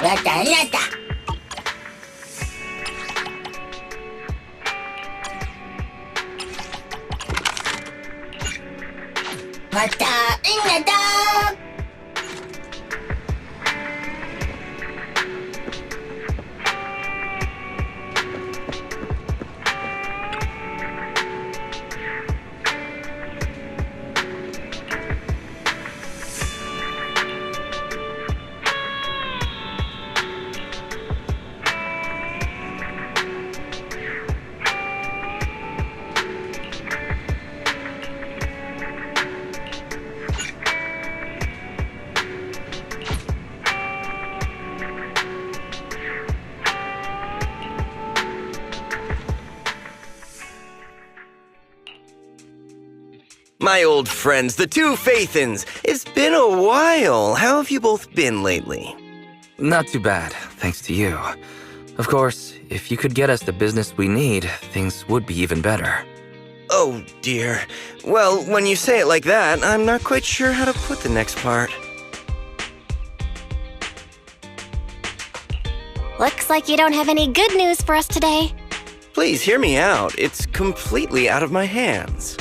Nata, nata. Nata, nata. My old friends, the two Faithins. It's been a while. How have you both been lately? Not too bad, thanks to you. Of course, if you could get us the business we need, things would be even better. Oh, dear. Well, when you say it like that, I'm not quite sure how to put the next part. Looks like you don't have any good news for us today. Please hear me out. It's completely out of my hands.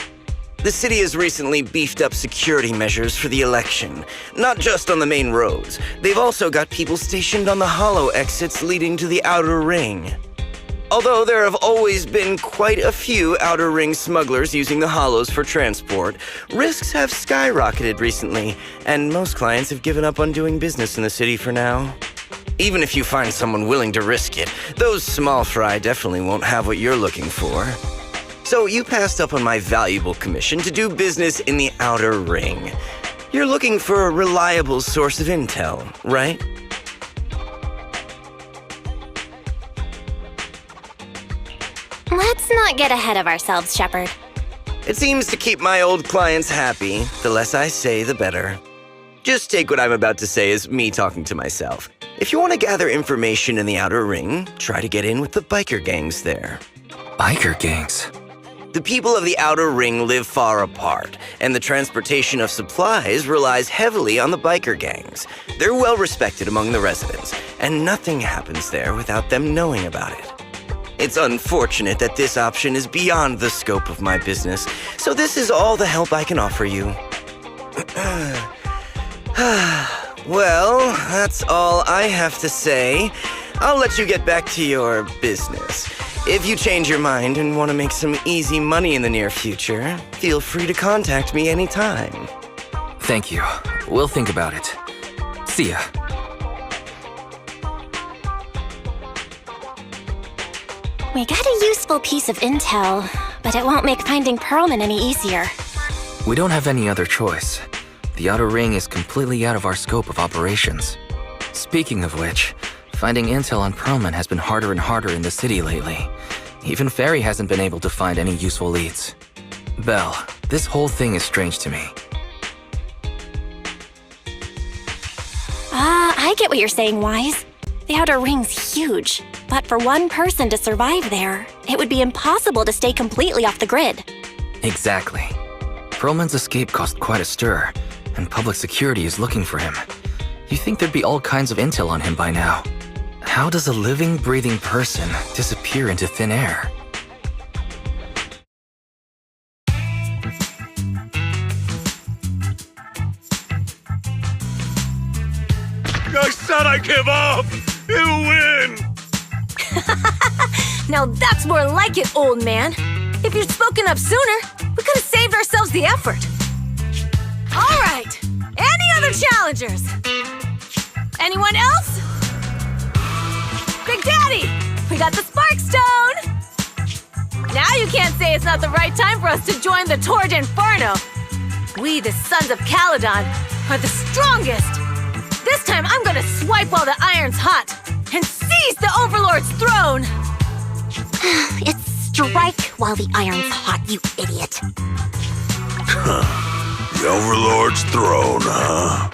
The city has recently beefed up security measures for the election, not just on the main roads. They've also got people stationed on the hollow exits leading to the outer ring. Although there have always been quite a few outer ring smugglers using the hollows for transport, risks have skyrocketed recently, and most clients have given up on doing business in the city for now. Even if you find someone willing to risk it, those small fry definitely won't have what you're looking for. So you passed up on my valuable commission to do business in the outer ring. You're looking for a reliable source of intel, right? Let's not get ahead of ourselves, Shepard. It seems to keep my old clients happy. The less I say, the better. Just take what I'm about to say as me talking to myself. If you want to gather information in the outer ring, try to get in with the biker gangs there. Biker gangs? The people of the outer ring live far apart, and the transportation of supplies relies heavily on the biker gangs. They're well respected among the residents, and nothing happens there without them knowing about it. It's unfortunate that this option is beyond the scope of my business, so this is all the help I can offer you. Well, that's all I have to say. I'll let you get back to your business. If you change your mind and want to make some easy money in the near future, feel free to contact me anytime. Thank you. We'll think about it. See ya. We got a useful piece of intel, but it won't make finding Pearlman any easier. We don't have any other choice. The outer ring is completely out of our scope of operations. Speaking of which, finding intel on Pearlman has been harder and harder in the city lately. Even Fairy hasn't been able to find any useful leads. Belle, this whole thing is strange to me. I get what you're saying, Wise. The outer ring's huge, but for one person to survive there, it would be impossible to stay completely off the grid. Exactly. Pearlman's escape caused quite a stir, and public security is looking for him. You'd think there'd be all kinds of intel on him by now. How does a living, breathing person disappear into thin air? I said I give up! You win! Now that's more like it, old man. If you'd spoken up sooner, we could have saved ourselves the effort. All right, any other challengers? Anyone else? Big Daddy, we got the Spark Stone! Now you can't say it's not the right time for us to join the Torrid Inferno. We, the Sons of Caledon, are the strongest. This time I'm gonna swipe while the iron's hot and seize the Overlord's throne! It's strike while the iron's hot, you idiot. The Overlord's throne, huh?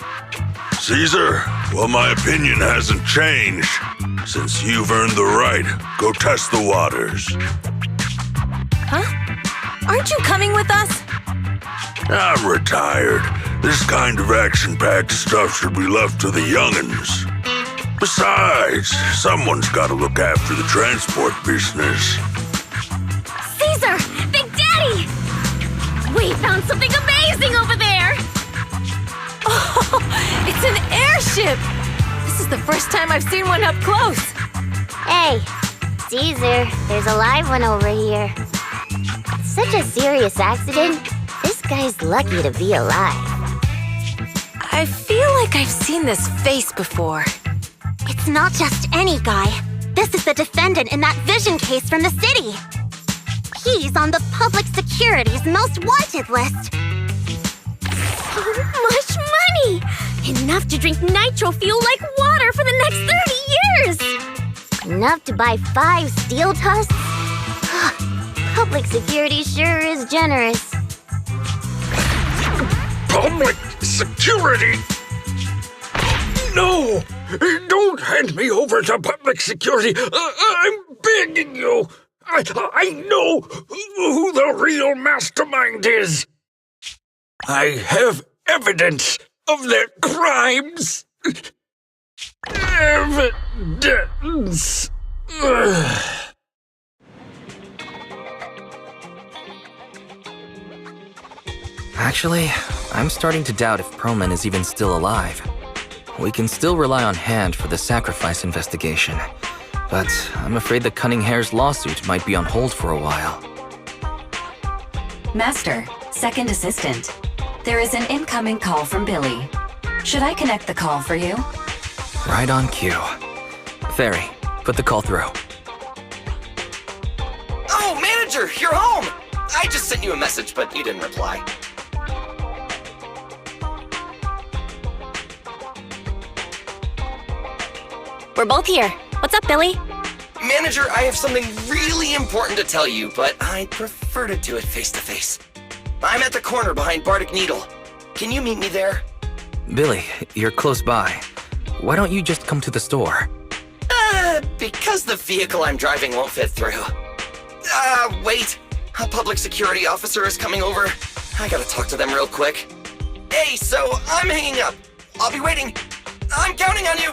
Caesar, well, my opinion hasn't changed. Since you've earned the right, go test the waters. Huh? Aren't you coming with us? I'm retired. This kind of action-packed stuff should be left to the young'uns. Besides, someone's got to look after the transport business. Caesar! Big Daddy! We found something amazing over there! Oh, it's an airship! This is the first time I've seen one up close. Hey, Caesar, there's a live one over here. Such a serious accident. This guy's lucky to be alive. I feel like I've seen this face before. It's not just any guy. This is the defendant in that vision case from the city. He's on the public security's most wanted list. So much money! Enough to drink nitro fuel like water for the next 30 years! Enough to buy 5 steel tusks? Public security sure is generous. Public security? No! Don't hand me over to public security! I'm begging you! I know who the real mastermind is! I have evidence of their crimes! Evidence! Actually, I'm starting to doubt if Perlman is even still alive. We can still rely on Hand for the sacrifice investigation, but I'm afraid the Cunning Hare's lawsuit might be on hold for a while. Master, second assistant. There is an incoming call from Billy. Should I connect the call for you? Right on cue. Fairy, put the call through. Oh, manager, you're home! I just sent you a message, but you didn't reply. We're both here. What's up, Billy? Manager, I have something really important to tell you, but I'd prefer to do it face-to-face. I'm at the corner behind Bardic Needle. Can you meet me there? Billy, you're close by. Why don't you just come to the store? Because the vehicle I'm driving won't fit through. Wait. A public security officer is coming over. I gotta talk to them real quick. Hey, so I'm hanging up. I'll be waiting. I'm counting on you.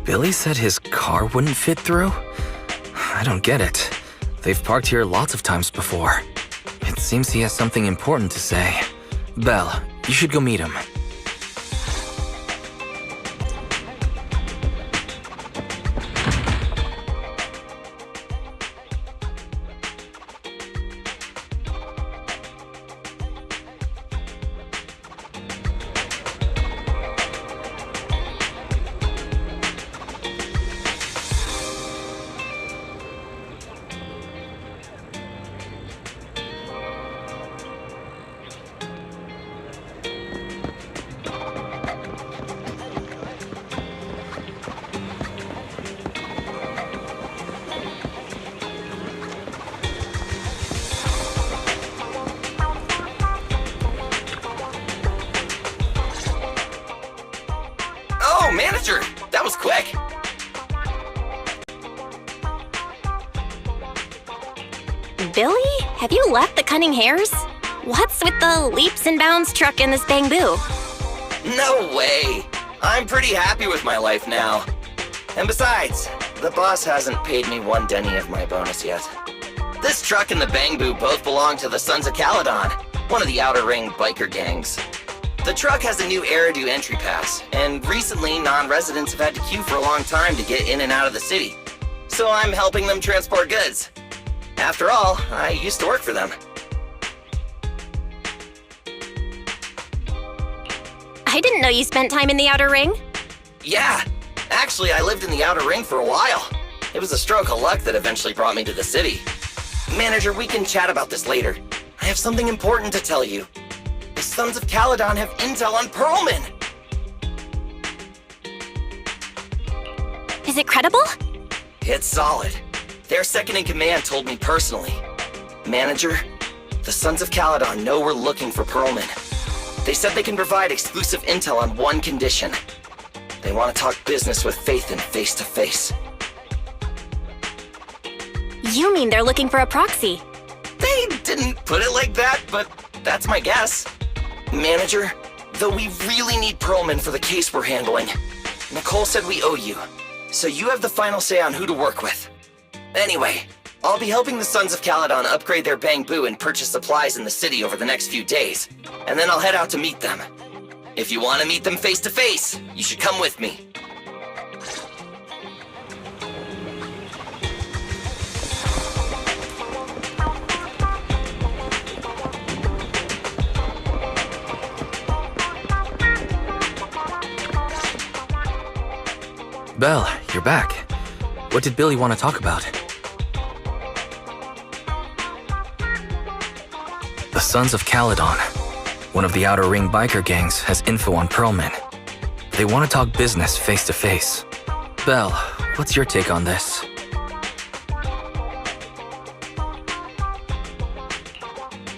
Billy said his car wouldn't fit through? I don't get it. They've parked here lots of times before. It seems he has something important to say. Belle, you should go meet him. Oh, manager, that was quick. Billy? Have you left the Cunning Hares? What's with the leaps and bounds truck and this bamboo? No way. I'm pretty happy with my life now. And besides, the boss hasn't paid me 1 denny of my bonus yet. This truck and the Bangbu both belong to the Sons of Caledon, one of the Outer Ring biker gangs. The truck has a new Eridu entry pass, and recently non-residents have had to queue for a long time to get in and out of the city. So I'm helping them transport goods. After all, I used to work for them. I didn't know you spent time in the Outer Ring. Yeah, actually I lived in the Outer Ring for a while. It was a stroke of luck that eventually brought me to the city. Manager, we can chat about this later. I have something important to tell you. The Sons of Caledon have intel on Perlman! Is it credible? It's solid. Their second-in-command told me personally. Manager, the Sons of Caledon know we're looking for Perlman. They said they can provide exclusive intel on one condition. They want to talk business with Faith and face-to-face. You mean they're looking for a proxy? They didn't put it like that, but that's my guess. Manager, though we really need Perlman for the case we're handling, Nicole said we owe you, so you have the final say on who to work with. Anyway, I'll be helping the Sons of Caledon upgrade their bamboo and purchase supplies in the city over the next few days, and then I'll head out to meet them. If you want to meet them face to face, you should come with me. Belle, you're back. What did Billy want to talk about? The Sons of Caledon, one of the Outer Ring biker gangs, has info on Pearlman. They want to talk business face to face. Belle, what's your take on this?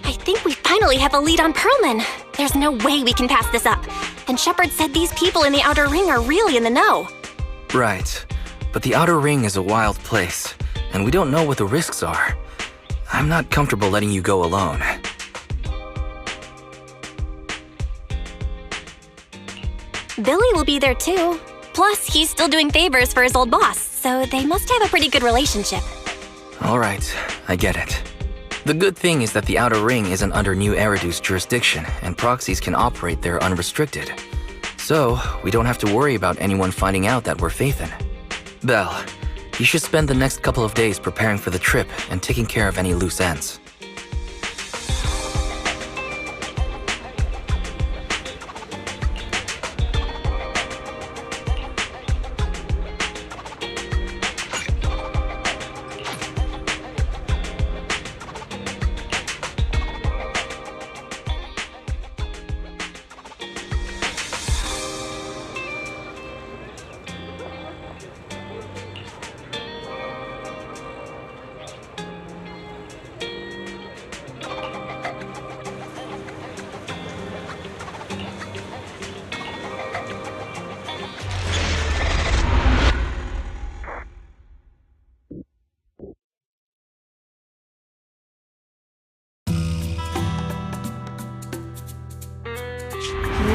I think we finally have a lead on Pearlman. There's no way we can pass this up. And Shepard said these people in the Outer Ring are really in the know. Right, but the Outer Ring is a wild place, and we don't know what the risks are. I'm not comfortable letting you go alone. Billy will be there too. Plus, he's still doing favors for his old boss, so they must have a pretty good relationship. All right, I get it. The good thing is that the Outer Ring isn't under New Eridu's jurisdiction, and proxies can operate there unrestricted. So, we don't have to worry about anyone finding out that we're Faithin. Belle, you should spend the next couple of days preparing for the trip and taking care of any loose ends.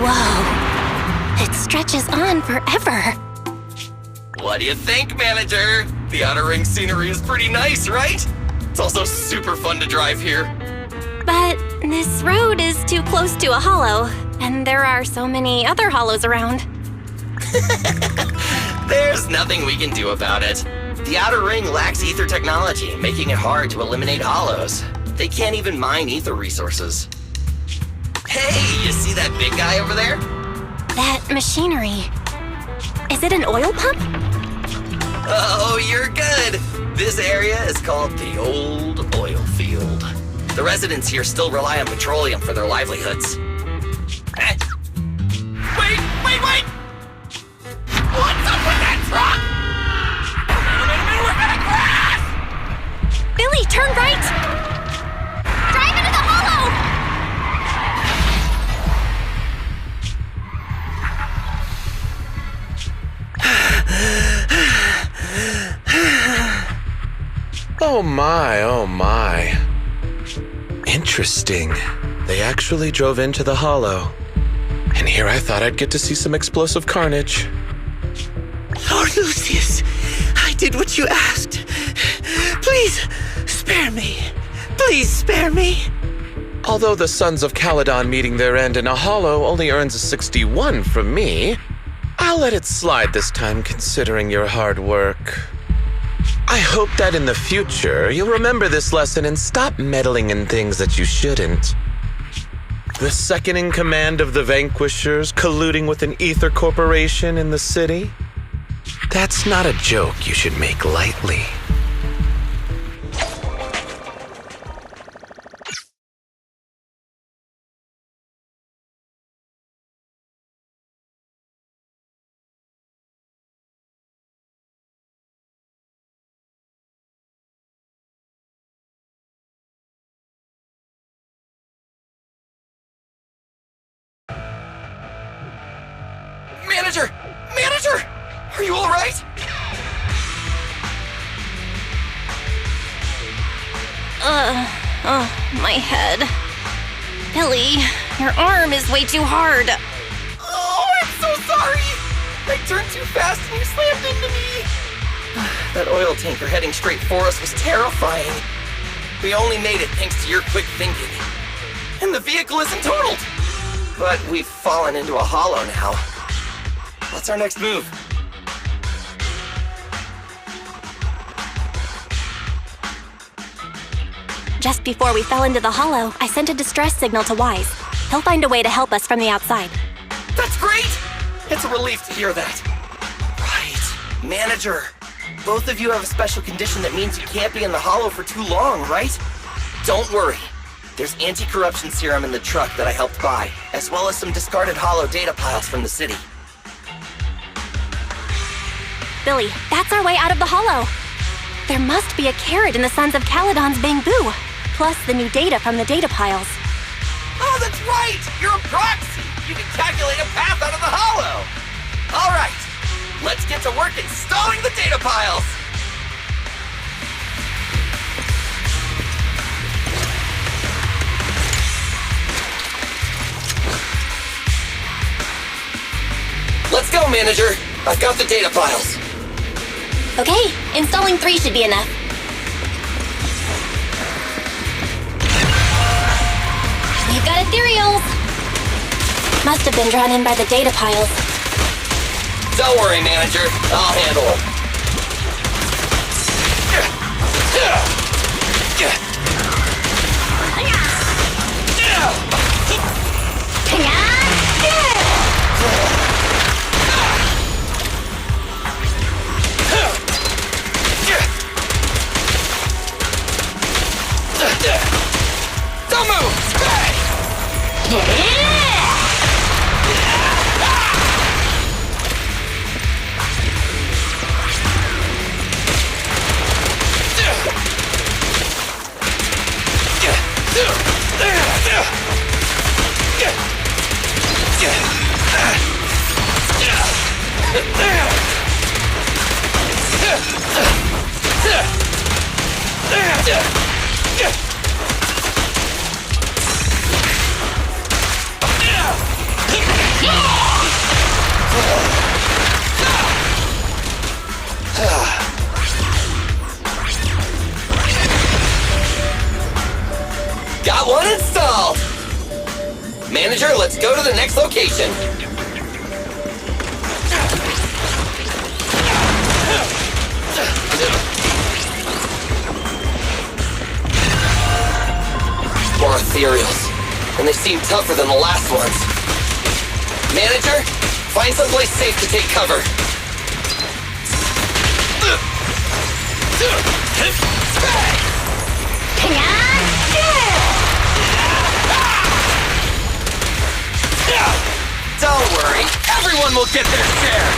Whoa. It stretches on forever. What do you think, manager? The Outer Ring scenery is pretty nice, right? It's also super fun to drive here. But this road is too close to a hollow, and there are so many other hollows around. There's nothing we can do about it. The Outer Ring lacks ether technology, making it hard to eliminate hollows. They can't even mine ether resources. Hey, you see that big guy over there? That machinery. Is it an oil pump? Oh, you're good. This area is called the Old Oil Field. The residents here still rely on petroleum for their livelihoods. Wait! What's up with that truck? We're gonna crash! Billy, turn right! Drive into the hollow! Oh my. Interesting. They actually drove into the hollow. And here I thought I'd get to see some explosive carnage. Lord Lucius, I did what you asked. Please, spare me. Please spare me. Although the Sons of Caledon meeting their end in a hollow only earns a 61 from me, I'll let it slide this time considering your hard work. I hope that in the future you'll remember this lesson and stop meddling in things that you shouldn't. The second in command of the Vanquishers colluding with an ether corporation in the city? That's not a joke you should make lightly. Manager! Are you alright? My head. Billy, your arm is way too hard. Oh, I'm so sorry! I turned too fast and you slammed into me. That oil tanker heading straight for us was terrifying. We only made it thanks to your quick thinking. And the vehicle isn't totaled. But we've fallen into a hollow now. What's our next move? Just before we fell into the hollow, I sent a distress signal to Wise. He'll find a way to help us from the outside. That's great! It's a relief to hear that. Right. Manager, both of you have a special condition that means you can't be in the hollow for too long, right? Don't worry. There's anti-corruption serum in the truck that I helped buy, as well as some discarded hollow data piles from the city. Billy, that's our way out of the hollow. There must be a carrot in the Sons of Caledon's bamboo, plus the new data from the data piles. Oh, that's right! You're a proxy! You can calculate a path out of the hollow! All right, let's get to work installing the data piles! Let's go, Manager! I've got the data piles. Okay, installing 3 should be enough. We've got ethereals! Must have been drawn in by the data piles. Don't worry, Manager. I'll handle them. Don't move! Got one installed! Manager, let's go to the next location. More ethereals, and they seem tougher than the last ones. Manager, find someplace safe to take cover. Don't worry, everyone will get their share.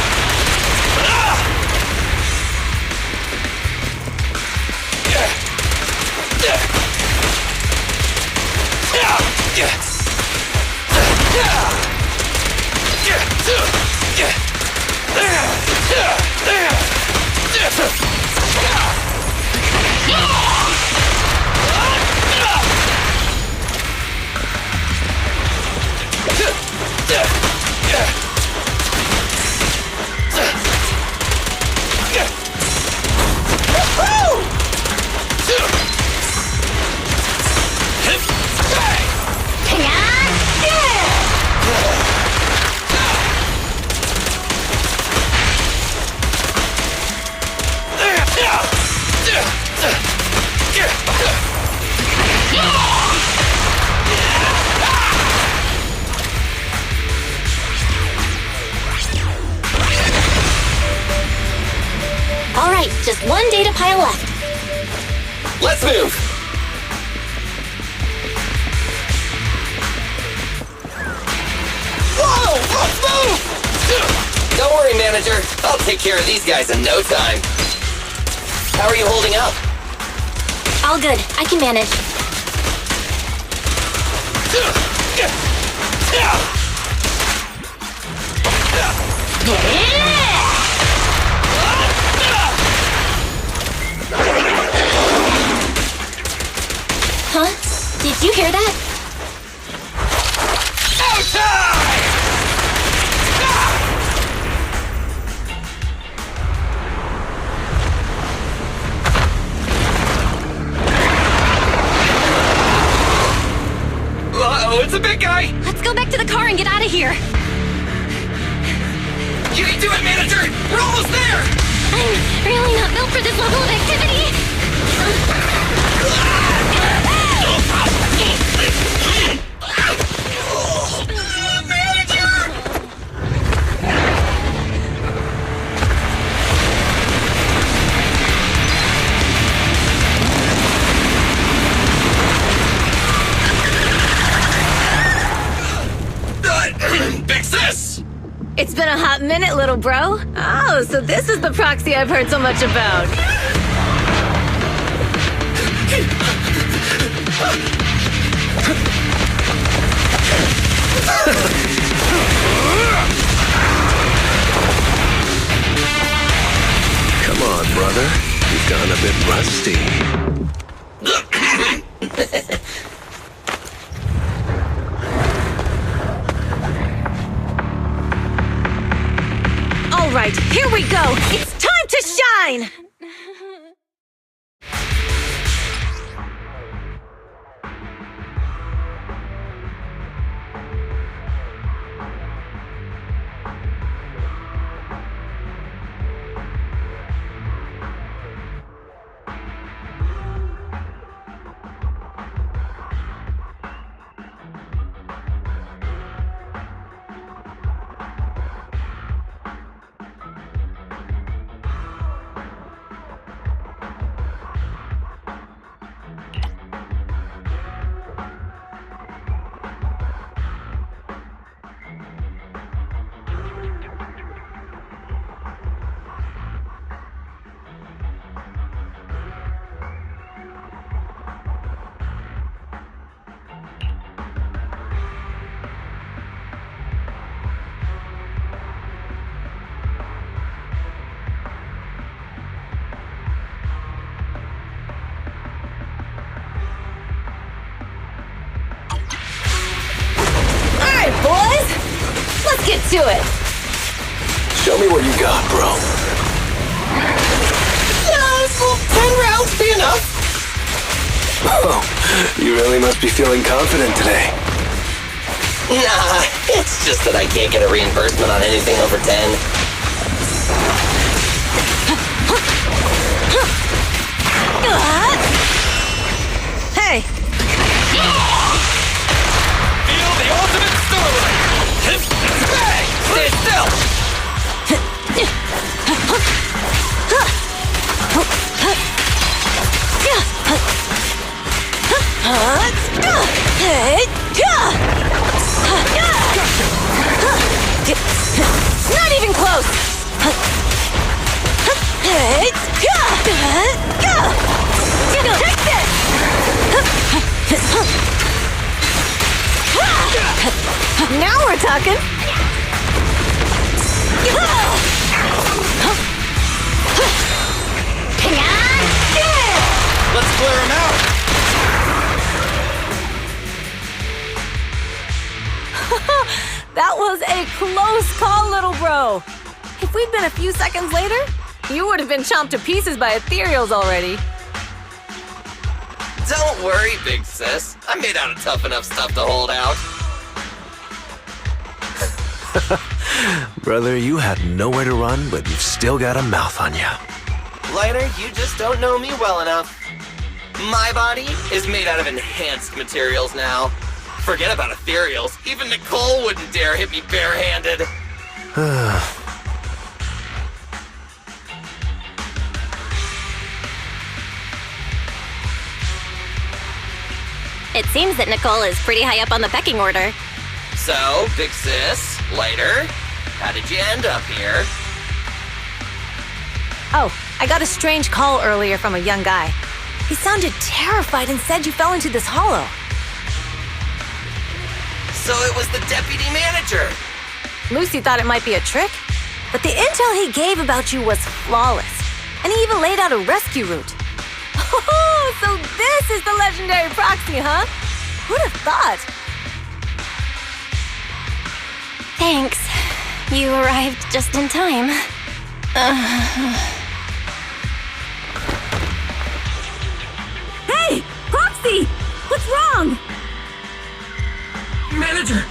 All right, just one data pile left. Let's move! Whoa! Let's move! Don't worry, Manager. I'll take care of these guys in no time. How are you holding up? All good. I can manage. Huh? Did you hear that? almost there! I'm really not built for this level of activity. Fix this! It's been a hot minute, little bro. Oh, so this is the proxy I've heard so much about. Come on, brother. You've gone a bit rusty. All right, here we go. It's time to shine! Boys, let's get to it. Show me what you got, bro. Yes, will 10 rounds be enough? Oh, you really must be feeling confident today. Nah, it's just that I can't get a reimbursement on anything over 10. Hey! Feel the ultimate starlight! Bang! Stay still! Not even close! Take this! Now we're talking! Let's clear him out! That was a close call, little bro. If we'd been a few seconds later, you would have been chomped to pieces by ethereals already. Don't worry, big sis. I'm made out of tough enough stuff to hold out. Brother, you had nowhere to run, but you've still got a mouth on you. Lighter, you just don't know me well enough. My body is made out of enhanced materials now. Forget about ethereals. Even Nicole wouldn't dare hit me barehanded. It seems that Nicole is pretty high up on the pecking order. So, big sis, Lighter, how did you end up here? Oh, I got a strange call earlier from a young guy. He sounded terrified and said you fell into this hollow. So it was the deputy manager. Lucy thought it might be a trick, but the intel he gave about you was flawless. And he even laid out a rescue route. Oh, so this is the legendary proxy, huh? Who'd have thought? Thanks. You arrived just in time. Hey! Proxy! What's wrong? Manager!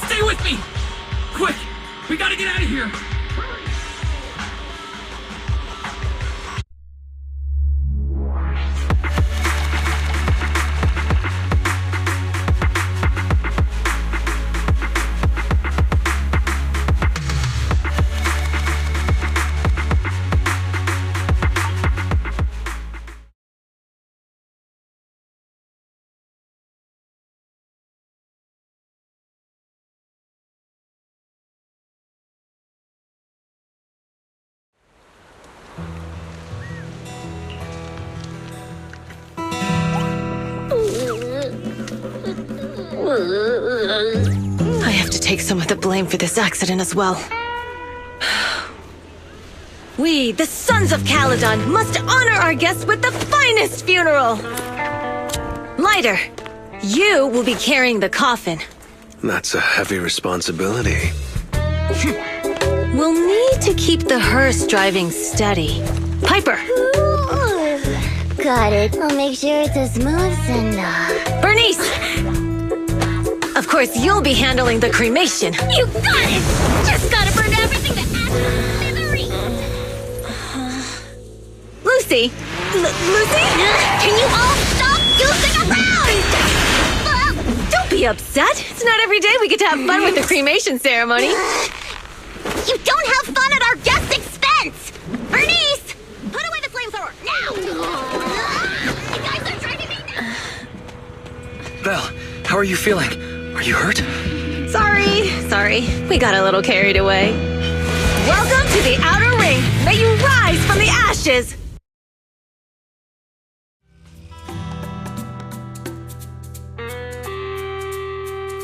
Stay with me! Quick! We gotta get out of here! I have to take some of the blame for this accident as well. We, the Sons of Caledon, must honor our guests with the finest funeral! Lighter, you will be carrying the coffin. That's a heavy responsibility. We'll need to keep the hearse driving steady. Piper! Got it. I'll make sure it's as smooth and... Bernice! Of course, you'll be handling the cremation. You got it! Just gotta burn everything that adds Lucy! Lucy? Can you all stop goofing around? Don't be upset. It's not every day we get to have fun with the cremation ceremony. You don't have fun at our guest expense! Bernice! Put away the flamethrower, now! You guys are driving me nuts! Val, how are you feeling? Are you hurt? Sorry. We got a little carried away. Welcome to the Outer Ring. May you rise from the ashes.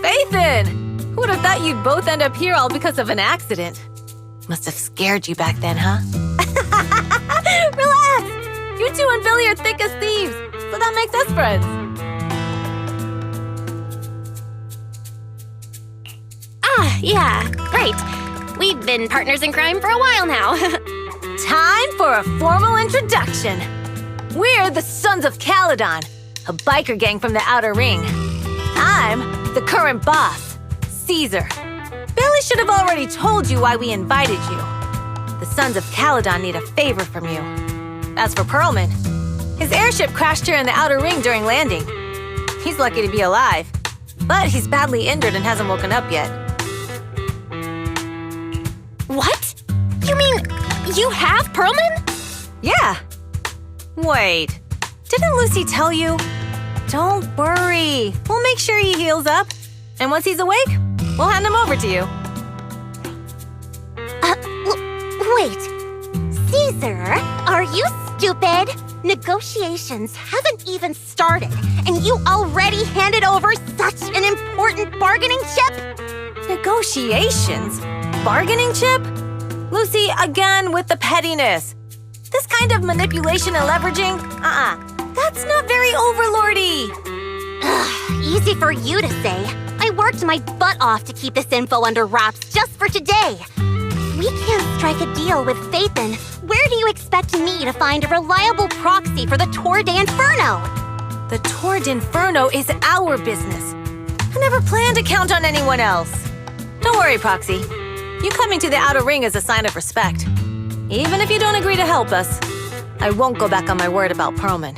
Faithin! Who would have thought you'd both end up here all because of an accident? Must have scared you back then, huh? Relax! You two and Billy are thick as thieves, so that makes us friends. Yeah, great. We've been partners in crime for a while now. Time for a formal introduction. We're the Sons of Caledon, a biker gang from the Outer Ring. I'm the current boss, Caesar. Billy should have already told you why we invited you. The Sons of Caledon need a favor from you. As for Pearlman, his airship crashed here in the Outer Ring during landing. He's lucky to be alive, but he's badly injured and hasn't woken up yet. What? You mean you have Pearlman? Yeah. Wait, didn't Lucy tell you? Don't worry. We'll make sure he heals up. And once he's awake, we'll hand him over to you. Wait. Caesar, are you stupid? Negotiations haven't even started, and you already handed over such an important bargaining chip? Negotiations? Bargaining chip? Lucy, again with the pettiness. This kind of manipulation and leveraging? That's not very overlordy. Easy for you to say. I worked my butt off to keep this info under wraps just for today. We can't strike a deal with Faithin. Where do you expect me to find a reliable proxy for the Tour d'Inferno? The Tour d'Inferno is our business. I never planned to count on anyone else. Don't worry, Proxy. You coming to the Outer Ring is a sign of respect. Even if you don't agree to help us, I won't go back on my word about Pearlman.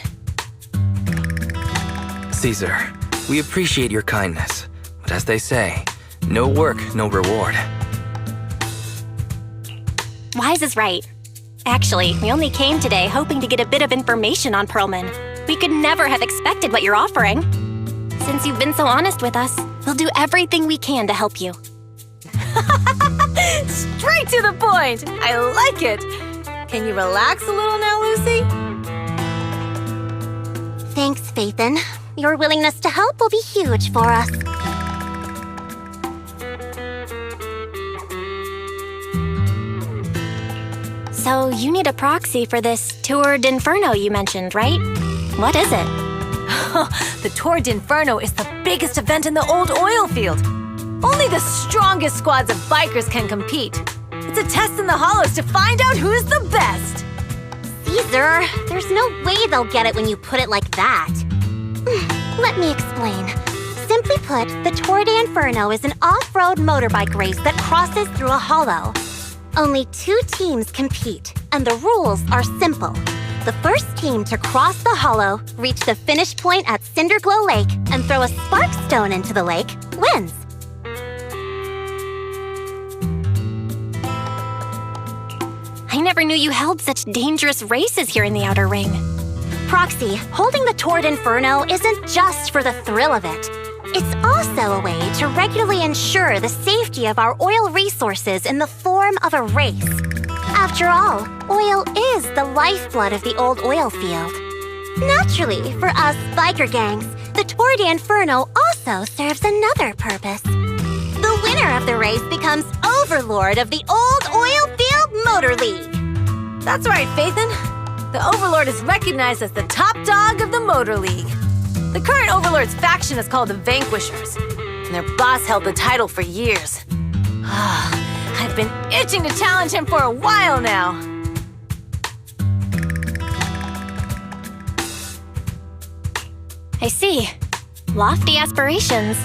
Caesar, we appreciate your kindness, but as they say, no work, no reward. Wise is right. Actually, we only came today hoping to get a bit of information on Pearlman. We could never have expected what you're offering. Since you've been so honest with us, we'll do everything we can to help you. Straight to the point! I like it! Can you relax a little now, Lucy? Thanks, Faithin. Your willingness to help will be huge for us. So you need a proxy for this Tour d'Inferno you mentioned, right? What is it? The Tour d'Inferno is the biggest event in the old oil field. Only the strongest squads of bikers can compete. It's a test in the hollows to find out who's the best. Caesar, there's no way they'll get it when you put it like that. Let me explain. Simply put, the Tour d'Inferno is an off-road motorbike race that crosses through a hollow. Only 2 teams compete, and the rules are simple. The first team to cross the hollow, reach the finish point at Cinderglow Lake, and throw a spark stone into the lake, wins. I never knew you held such dangerous races here in the Outer Ring. Proxy, holding the Tour d'Inferno isn't just for the thrill of it. It's also a way to regularly ensure the safety of our oil resources in the form of a race. After all, oil is the lifeblood of the old oil field. Naturally, for us biker gangs, the Tour d'Inferno also serves another purpose. The winner of the race becomes overlord of the Old Oil Field Motor League. That's right, Phaethon. The Overlord is recognized as the top dog of the Motor League. The current Overlord's faction is called the Vanquishers, and their boss held the title for years. I've been itching to challenge him for a while now. I see. Lofty aspirations.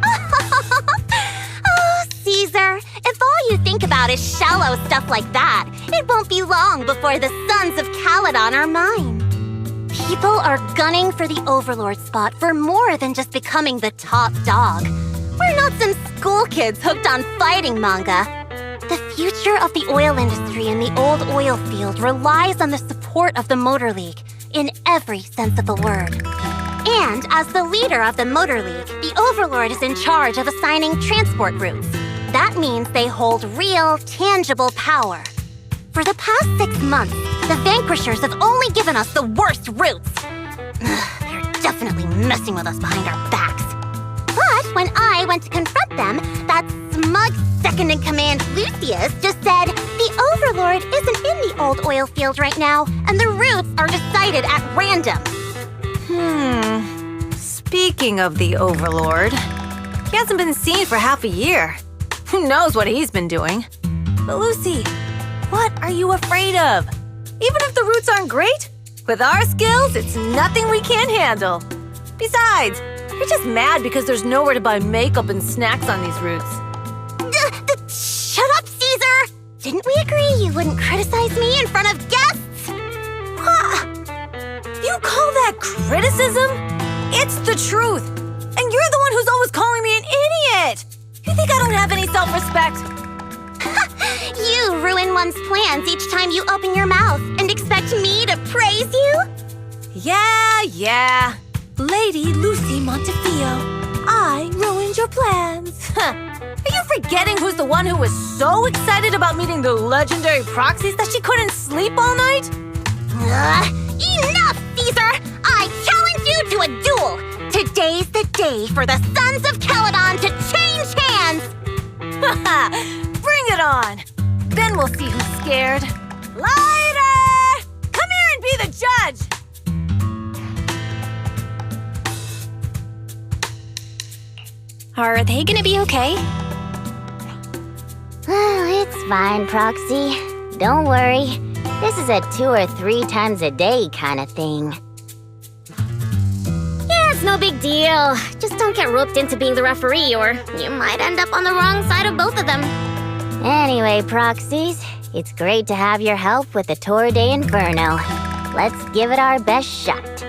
Oh, Caesar, if all you think about is shallow stuff like that, it won't be long before the sons of Caledon are mine. People are gunning for the Overlord spot for more than just becoming the top dog. We're not some school kids hooked on fighting manga. The future of the oil industry in the Old Oil Field relies on the support of the Motor League, in every sense of the word. And as the leader of the Motor League, the Overlord is in charge of assigning transport routes. That means they hold real, tangible power. For the past 6 months, the Vanquishers have only given us the worst routes. They're definitely messing with us behind our backs. But when I went to confront them, that smug second-in-command Lucius just said the Overlord isn't in the Old Oil Field right now, and the routes are decided at random. Speaking of the Overlord, he hasn't been seen for half a year. Who knows what he's been doing? But Lucy, what are you afraid of? Even if the routes aren't great, with our skills, it's nothing we can't handle. Besides, you're just mad because there's nowhere to buy makeup and snacks on these routes. Shut up, Caesar! Didn't we agree you wouldn't criticize me in front of guests? Huh. You call that criticism? It's the truth. And you're the one who's always calling me an idiot. You think I don't have any self-respect? You ruin one's plans each time you open your mouth and expect me to praise you? Yeah. Lady Lucy Montefiore, I ruined your plans. Are you forgetting who's the one who was so excited about meeting the legendary proxies that she couldn't sleep all night? Enough, Caesar! I challenge you to a duel! Today's the day for the Sons of Caledon to change hands! Bring it on! Then we'll see who's scared. Lighter! Come here and be the judge! Are they gonna be okay? It's fine, Proxy. Don't worry. This is a 2 or 3 times a day kind of thing. Yeah, it's no big deal. Just don't get roped into being the referee, or you might end up on the wrong side of both of them. Anyway, Proxies, it's great to have your help with the Tour de Inferno. Let's give it our best shot.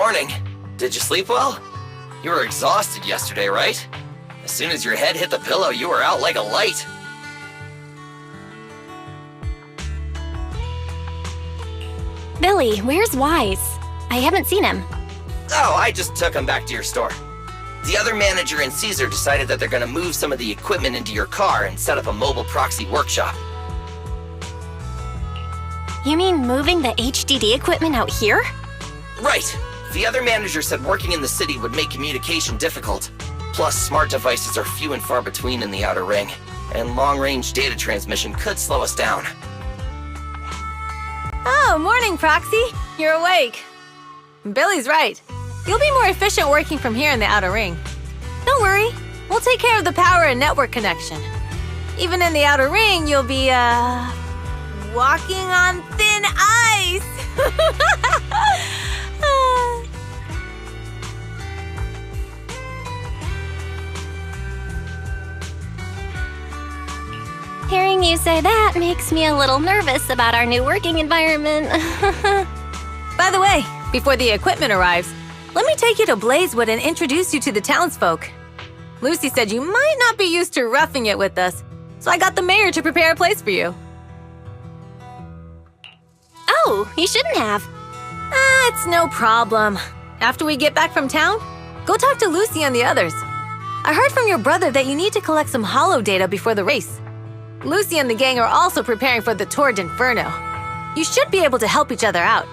morning. Did you sleep well? You were exhausted yesterday, right? As soon as your head hit the pillow, you were out like a light. Billy, where's Wise? I haven't seen him. Oh, I just took him back to your store. The other manager and Caesar decided that they're gonna move some of the equipment into your car and set up a mobile proxy workshop. You mean moving the HDD equipment out here? Right. The other manager said working in the city would make communication difficult. Plus, smart devices are few and far between in the Outer Ring, and long-range data transmission could slow us down. Oh, morning, Proxy. You're awake. Billy's right. You'll be more efficient working from here in the Outer Ring. Don't worry. We'll take care of the power and network connection. Even in the Outer Ring, you'll be, walking on thin ice. Hearing you say that makes me a little nervous about our new working environment. By the way, before the equipment arrives, let me take you to Blazewood and introduce you to the townsfolk. Lucy said you might not be used to roughing it with us, so I got the mayor to prepare a place for you. Oh, you shouldn't have. It's no problem. After we get back from town, go talk to Lucy and the others. I heard from your brother that you need to collect some holo data before the race. Lucy and the gang are also preparing for the Tour d'Inferno. You should be able to help each other out.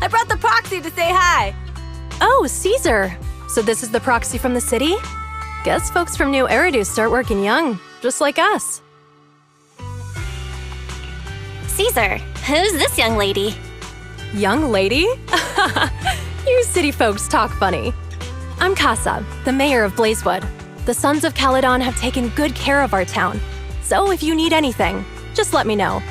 I brought the proxy to say hi. Oh, Caesar. So this is the proxy from the city? Guess folks from New Eridu start working young, just like us. Caesar, who's this young lady? Young lady? You city folks talk funny. I'm Casa, the mayor of Blazewood. The Sons of Caledon have taken good care of our town. So if you need anything, just let me know.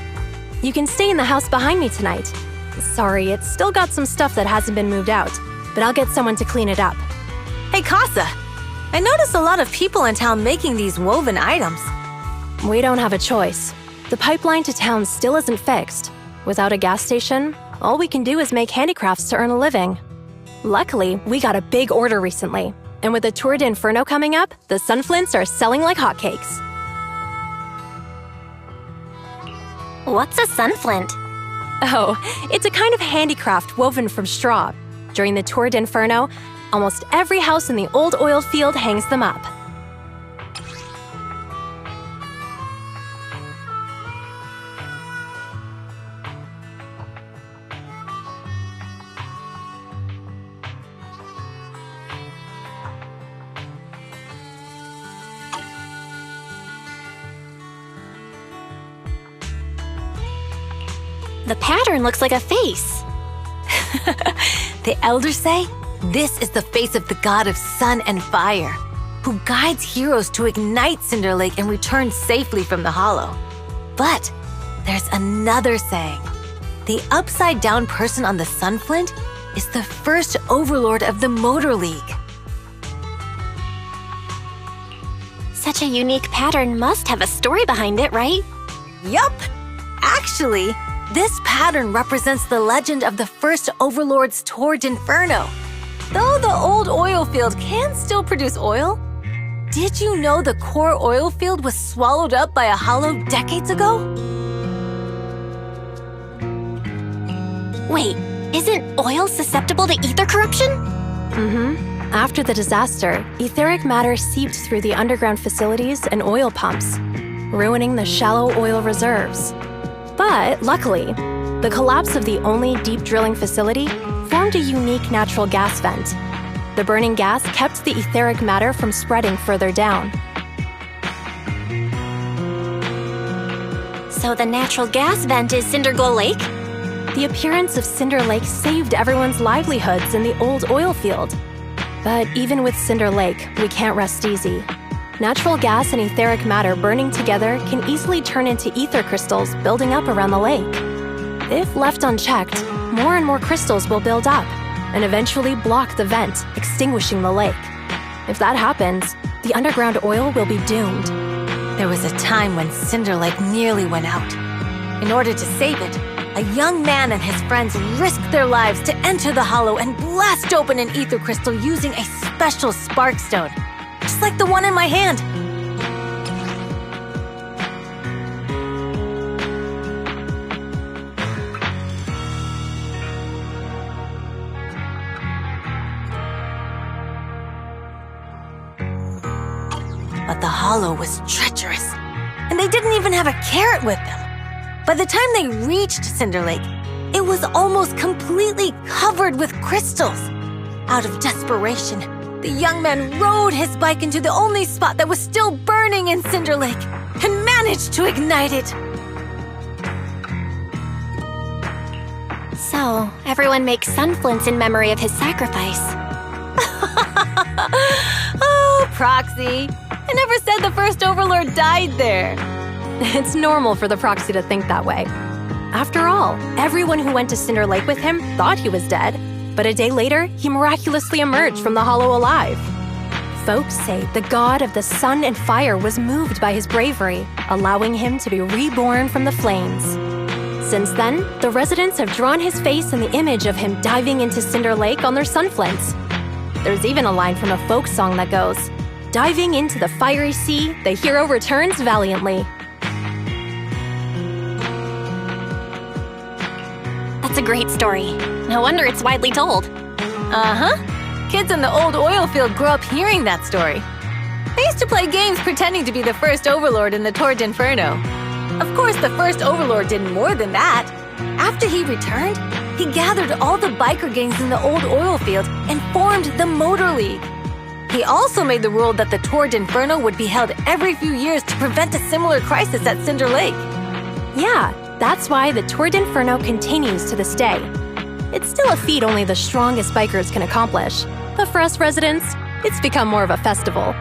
You can stay in the house behind me tonight. Sorry, it's still got some stuff that hasn't been moved out, but I'll get someone to clean it up. Hey, Casa, I noticed a lot of people in town making these woven items. We don't have a choice. The pipeline to town still isn't fixed. Without a gas station, all we can do is make handicrafts to earn a living. Luckily, we got a big order recently, and with the Tour d'Inferno coming up, the sunflints are selling like hotcakes. What's a sunflint? Oh, it's a kind of handicraft woven from straw. During the Tour d'Inferno, almost every house in the old oil field hangs them up. The pattern looks like a face. The elders say this is the face of the god of sun and fire, who guides heroes to ignite Cinder Lake and return safely from the hollow. But there's another saying. The upside-down person on the sunflint is the first overlord of the Motor League. Such a unique pattern must have a story behind it, right? Yup! Actually, this pattern represents the legend of the first Overlord's Tour d'Inferno. Though the old oil field can still produce oil, did you know the core oil field was swallowed up by a hollow decades ago? Wait, isn't oil susceptible to ether corruption? After the disaster, etheric matter seeped through the underground facilities and oil pumps, ruining the shallow oil reserves. But luckily, the collapse of the only deep drilling facility formed a unique natural gas vent. The burning gas kept the etheric matter from spreading further down. So the natural gas vent is Cinderglow Lake? The appearance of Cinder Lake saved everyone's livelihoods in the old oil field. But even with Cinder Lake, we can't rest easy. Natural gas and etheric matter burning together can easily turn into ether crystals building up around the lake. If left unchecked, more and more crystals will build up and eventually block the vent, extinguishing the lake. If that happens, the underground oil will be doomed. There was a time when Cinder Lake nearly went out. In order to save it, a young man and his friends risked their lives to enter the hollow and blast open an ether crystal using a special spark stone, just like the one in my hand. But the hollow was treacherous, and they didn't even have a carrot with them. By the time they reached Cinder Lake, it was almost completely covered with crystals. Out of desperation, the young man rode his bike into the only spot that was still burning in Cinder Lake and managed to ignite it. So, everyone makes sunflints in memory of his sacrifice. Oh, Proxy. I never said the first Overlord died there. It's normal for the Proxy to think that way. After all, everyone who went to Cinder Lake with him thought he was dead, but a day later, he miraculously emerged from the hollow alive. Folks say the god of the sun and fire was moved by his bravery, allowing him to be reborn from the flames. Since then, the residents have drawn his face and the image of him diving into Cinder Lake on their sunflints. There's even a line from a folk song that goes, "Diving into the fiery sea, the hero returns valiantly." That's a great story. No wonder it's widely told. Uh-huh. Kids in the old oil field grew up hearing that story. They used to play games pretending to be the first Overlord in the Tour d'Inferno. Of course, the first Overlord did more than that. After he returned, he gathered all the biker gangs in the old oil field and formed the Motor League. He also made the rule that the Tour d'Inferno would be held every few years to prevent a similar crisis at Cinder Lake. Yeah, that's why the Tour d'Inferno continues to this day. It's still a feat only the strongest bikers can accomplish, but for us residents, it's become more of a festival.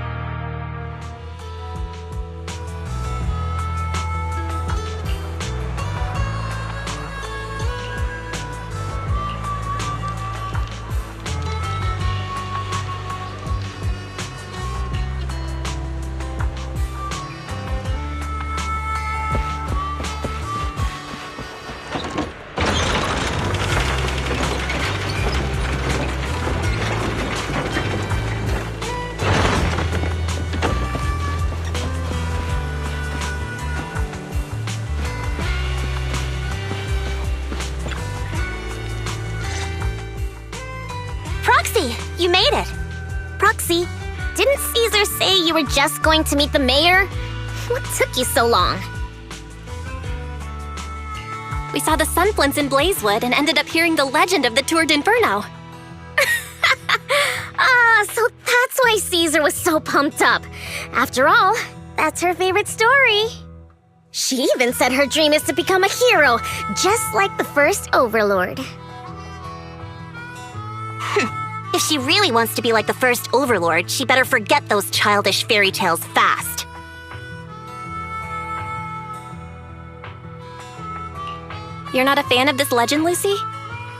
Proxy, you made it. Proxy, didn't Caesar say you were just going to meet the mayor? What took you so long? We saw the sunflints in Blazewood and ended up hearing the legend of the Tour d'Inferno. So that's why Caesar was so pumped up. After all, that's her favorite story. She even said her dream is to become a hero, just like the first Overlord. If she really wants to be like the first Overlord, she better forget those childish fairy tales fast. You're not a fan of this legend, Lucy?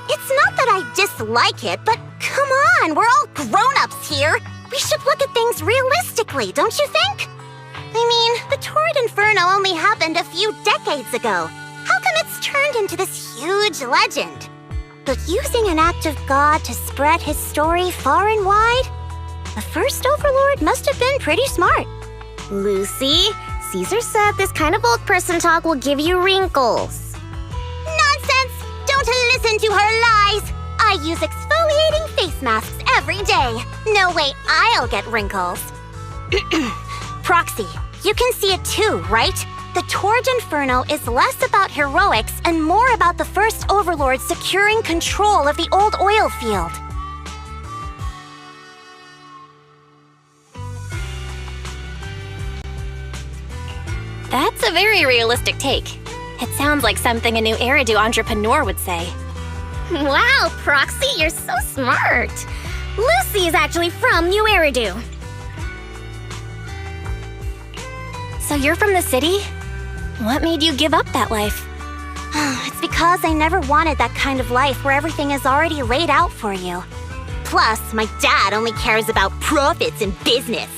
It's not that I dislike it, but come on, we're all grown-ups here. We should look at things realistically, don't you think? I mean, the Tour d'Inferno only happened a few decades ago. How come it's turned into this huge legend? But using an act of God to spread his story far and wide? The first Overlord must have been pretty smart. Lucy, Caesar said this kind of old person talk will give you wrinkles. Nonsense! Don't listen to her lies! I use exfoliating face masks every day. No way I'll get wrinkles. Proxy, you can see it too, right? The Tour d'Inferno is less about heroics and more about the first Overlord securing control of the old oil field. That's a very realistic take. It sounds like something a new Eridu entrepreneur would say. Wow, Proxy, you're so smart. Lucy is actually from New Eridu. So you're from the city? What made you give up that life? It's because I never wanted that kind of life where everything is already laid out for you. Plus, my dad only cares about profits and business.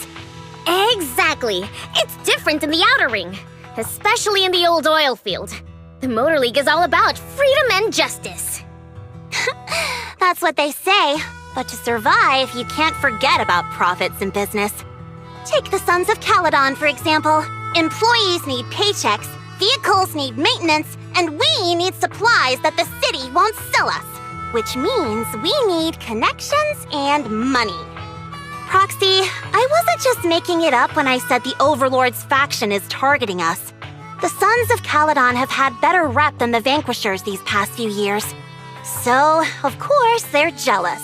Exactly. It's different in the Outer Ring, especially in the old oil field. The Motor League is all about freedom and justice. That's what they say. But to survive, you can't forget about profits and business. Take the Sons of Caledon, for example. Employees need paychecks, vehicles need maintenance, and we need supplies that the city won't sell us. Which means we need connections and money. Proxy, I wasn't just making it up when I said the Overlord's faction is targeting us. The Sons of Caledon have had better rep than the Vanquishers these past few years. So, of course, they're jealous.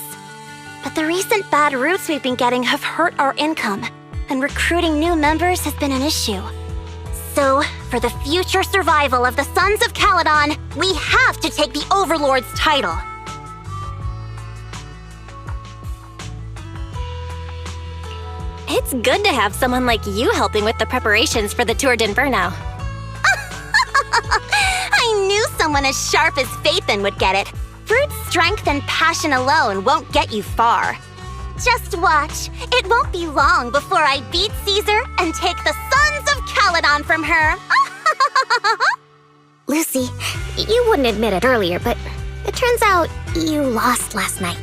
But the recent bad routes we've been getting have hurt our income, and recruiting new members has been an issue. So, for the future survival of the Sons of Caledon, we have to take the Overlord's title. It's good to have someone like you helping with the preparations for the Tour d'Inferno. I knew someone as sharp as Faithin would get it. Brute strength and passion alone won't get you far. Just watch. It won't be long before I beat Caesar and take the Sons of Caledon from her. Lucy, you wouldn't admit it earlier, but it turns out you lost last night.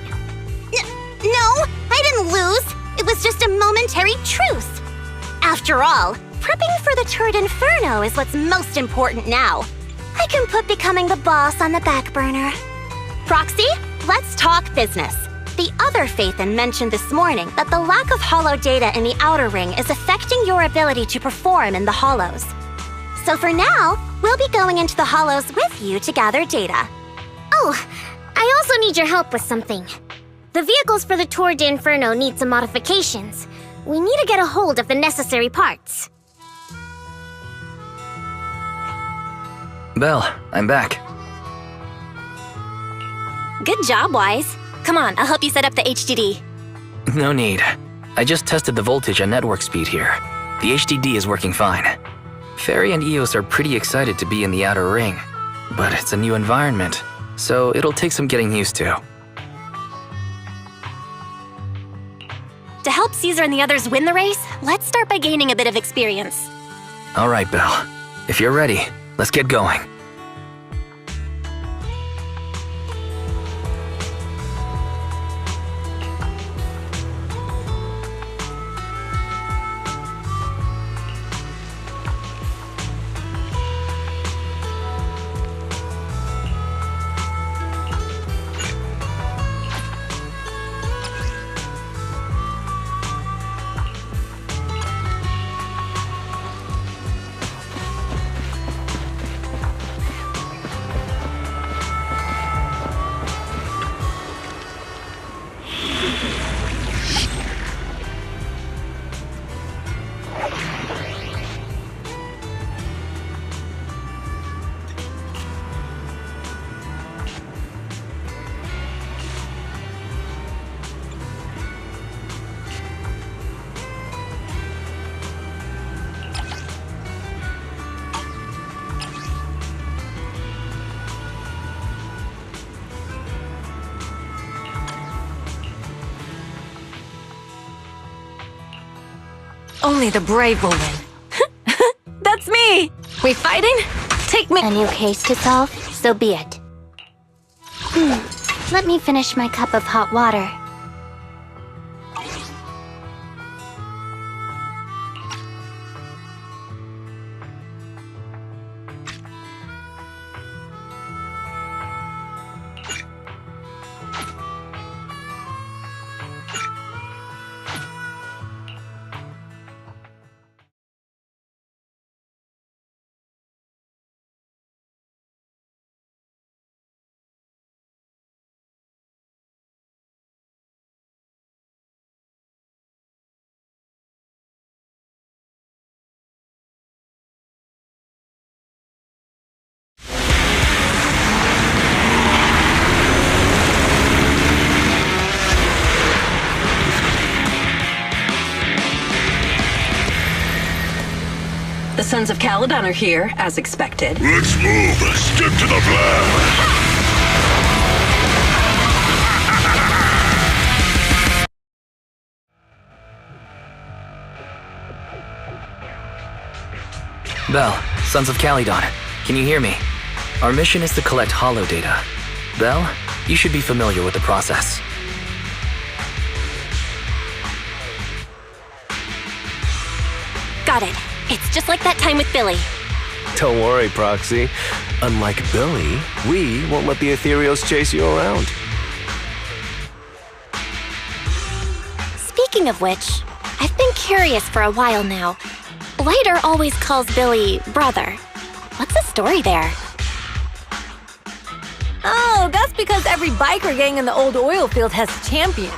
No, I didn't lose. It was just a momentary truce. After all, prepping for the Tour d'Inferno is what's most important now. I can put becoming the boss on the back burner. Proxy, let's talk business. The other Faithin mentioned this morning that the lack of hollow data in the Outer Ring is affecting your ability to perform in the hollows. So for now, we'll be going into the hollows with you to gather data. Oh, I also need your help with something. The vehicles for the Tour d'Inferno need some modifications. We need to get a hold of the necessary parts. Belle, I'm back. Good job, Wise. Come on, I'll help you set up the HDD. No need. I just tested the voltage and network speed here. The HDD is working fine. Fairy and Eos are pretty excited to be in the Outer Ring, but it's a new environment, so it'll take some getting used to. To help Caesar and the others win the race, let's start by gaining a bit of experience. All right, Belle. If you're ready, let's get going. Only the brave will win. That's me! We fighting? Take me— A new case to solve? So be it. Let me finish my cup of hot water. Sons of Caledon are here, as expected. Let's move. Stick to the plan. Belle, Sons of Caledon, can you hear me? Our mission is to collect holo data. Belle, you should be familiar with the process. Got it. It's just like that time with Billy. Don't worry, Proxy. Unlike Billy, we won't let the ethereals chase you around. Speaking of which, I've been curious for a while now. Lighter always calls Billy brother. What's the story there? Oh, that's because every biker gang in the old oil field has champions.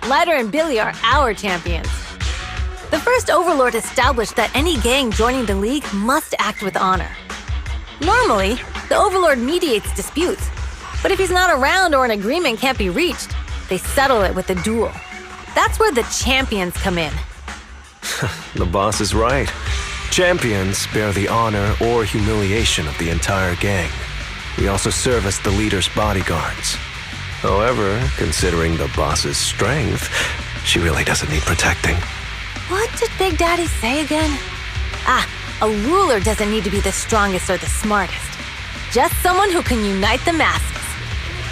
Lighter and Billy are our champions. The first Overlord established that any gang joining the League must act with honor. Normally, the Overlord mediates disputes, but if he's not around or an agreement can't be reached, they settle it with a duel. That's where the champions come in. The boss is right. Champions bear the honor or humiliation of the entire gang. We also serve as the leader's bodyguards. However, considering the boss's strength, she really doesn't need protecting. What did Big Daddy say again? A ruler doesn't need to be the strongest or the smartest. Just someone who can unite the masses.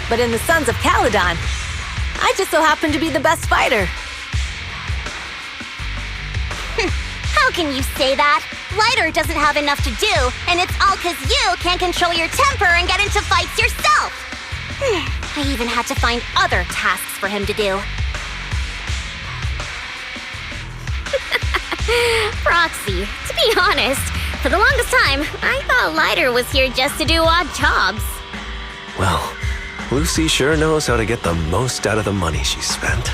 But in the Sons of Caledon, I just so happen to be the best fighter. How can you say that? Lighter doesn't have enough to do, and it's all 'cause you can't control your temper and get into fights yourself. I even had to find other tasks for him to do. Proxy, to be honest, for the longest time, I thought Lighter was here just to do odd jobs. Well, Lucy sure knows how to get the most out of the money she spent.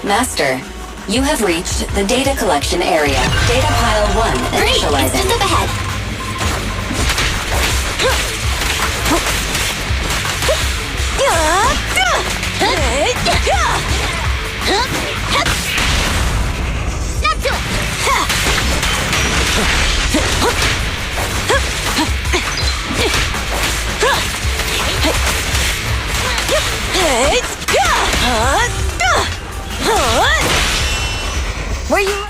Master, you have reached the data collection area. Data pile 1 initializing. Great, it's just up ahead. Snap to Where you?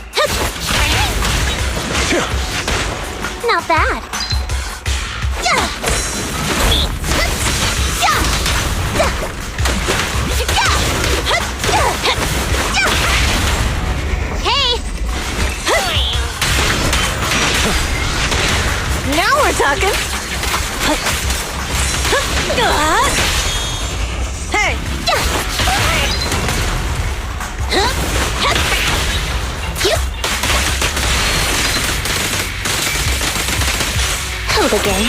Not bad. Hey! Now we're talking. Hey! Hold again.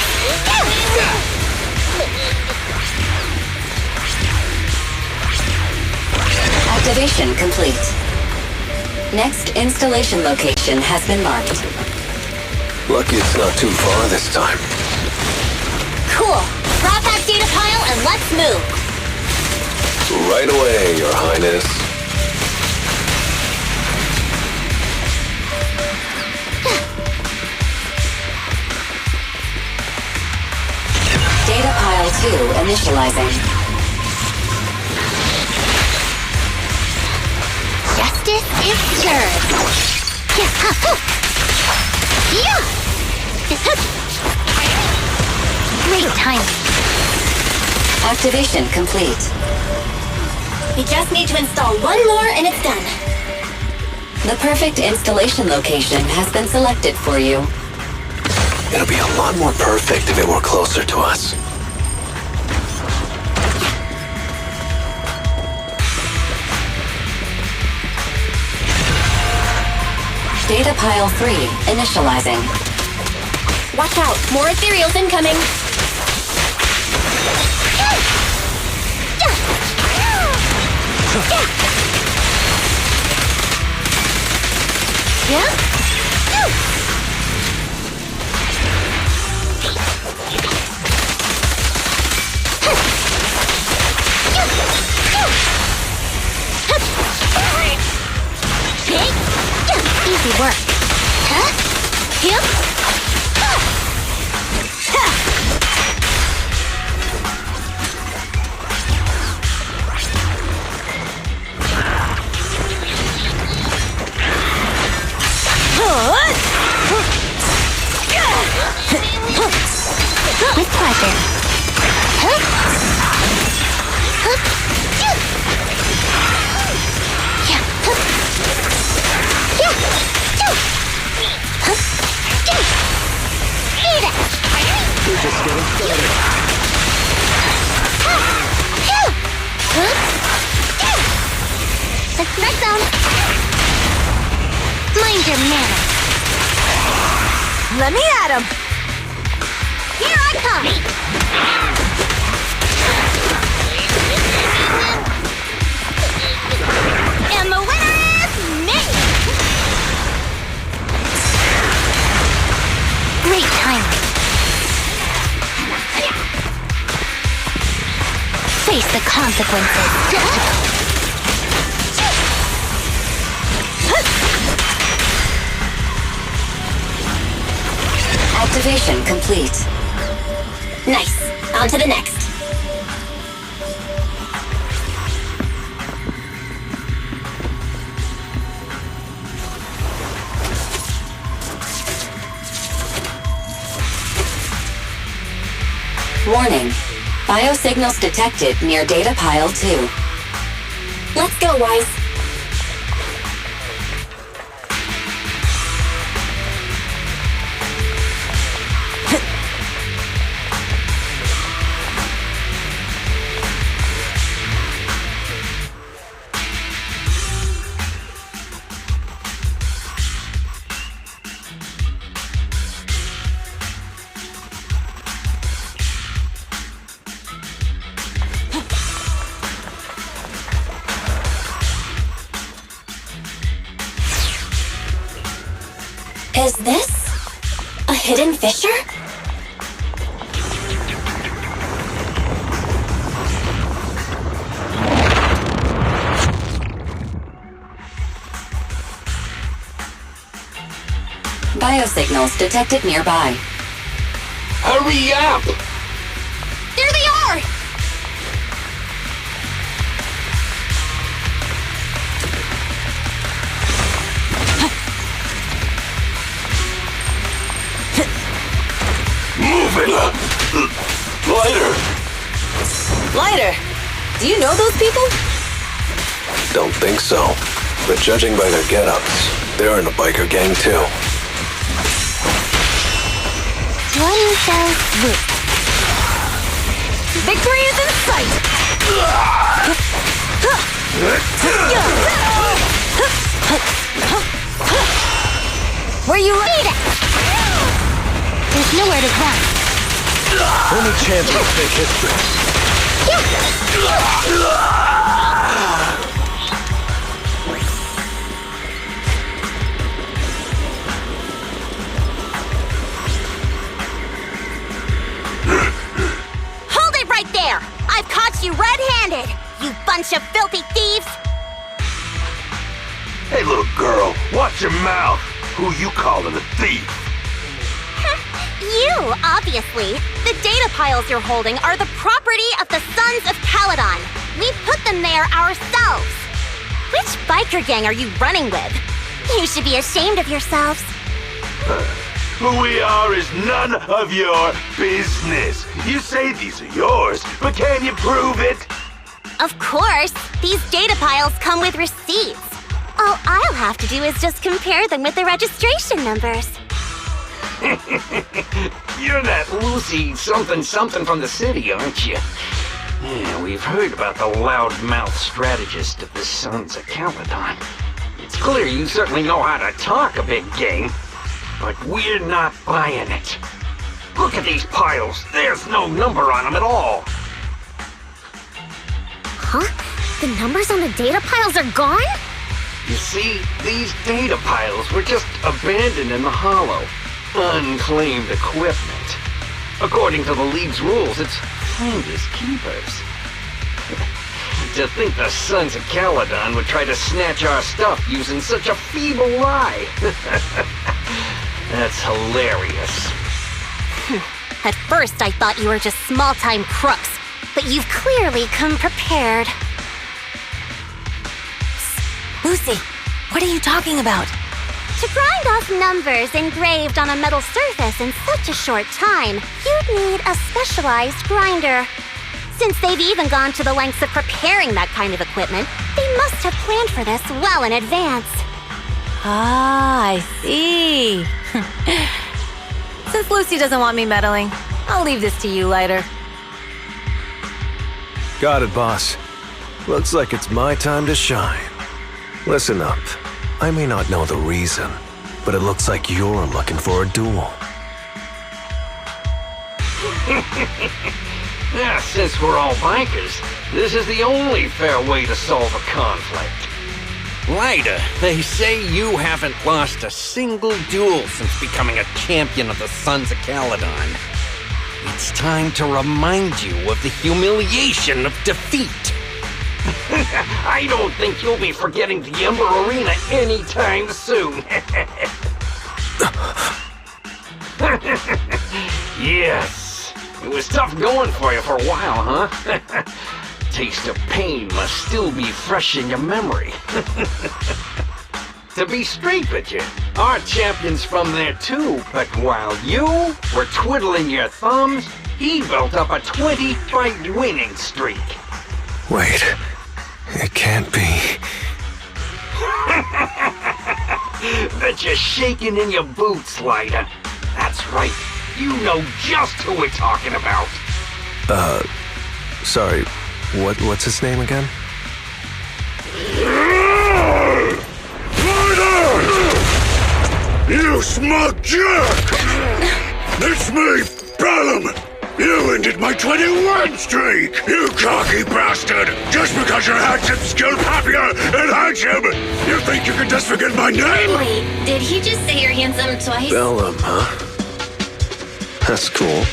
Activation complete. Next installation location has been marked. Lucky it's not too far this time. Cool. Grab that data pile and let's move. Right away, Your Highness. Data pile 2 initializing. Justice is served. Great timing. Activation complete. We just need to install one more and it's done. The perfect installation location has been selected for you. It'll be a lot more perfect if it were closer to us. Data pile 3 initializing. Watch out, more ethereals incoming. Mind your manners. Let me at him! Here I come! And the winner is me! Great timing. Face the consequences. Activation complete. Nice. On to the next. Warning. Biosignals detected near data pile 2. Let's go, Wise. Is this a hidden fissure? Biosignals detected nearby. Hurry up! There they are! Move it! Lighter! Lighter, do you know those people? Don't think so. But judging by their get-ups, they're in a biker gang too. One fell swoop. Victory is in sight! Where you ready? There's nowhere to run. Only chance we'll make history. Hold it right there! I've caught you red-handed, you bunch of filthy thieves! Hey, little girl, watch your mouth. Who you calling a thief? You, obviously. The data piles you're holding are the property of the Sons of Caledon. We put them there ourselves. Which biker gang are you running with? You should be ashamed of yourselves. Who we are is none of your business. You say these are yours, but can you prove it? Of course, these data piles come with receipts. All I'll have to do is just compare them with the registration numbers. You're that Lucy something from the city, aren't you? Yeah, we've heard about the loudmouth strategist of the Sons of Caledon. It's clear you certainly know how to talk a big game, but we're not buying it. Look at these piles. There's no number on them at all. Huh? The numbers on the data piles are gone? You see, these data piles were just abandoned in the hollow. Unclaimed equipment. According to the League's rules, it's finders keepers. To think the Sons of Caledon would try to snatch our stuff using such a feeble lie. That's hilarious. At first, I thought you were just small-time crooks, but you've clearly come prepared. Lucy, what are you talking about? To grind off numbers engraved on a metal surface in such a short time, you'd need a specialized grinder. Since they've even gone to the lengths of preparing that kind of equipment, they must have planned for this well in advance. Ah, I see. Since Lucy doesn't want me meddling, I'll leave this to you, Lighter. Got it, boss. Looks like it's my time to shine. Listen up. I may not know the reason, but it looks like you're looking for a duel. Yeah, since we're all bikers, this is the only fair way to solve a conflict. Ryder, they say you haven't lost a single duel since becoming a champion of the Sons of Caledon. It's time to remind you of the humiliation of defeat. I don't think you'll be forgetting the Ember Arena anytime soon. Yes, it was tough going for you for a while, huh? Taste of pain must still be fresh in your memory. To be straight with you, our champion's from there too, but while you were twiddling your thumbs, he built up a 20-fight winning streak. Wait, it can't be. Bet you're shaking in your boots, Lyda. That's right, you know just who we're talking about. Sorry, what's his name again? You smug jerk! It's me, Bellum! You ended my 21 streak! You cocky bastard! Just because you're handsome, skilled, happier, and handsome! You think you can just forget my name? Wait, did he just say you're handsome twice? Bellum, huh? That's cool.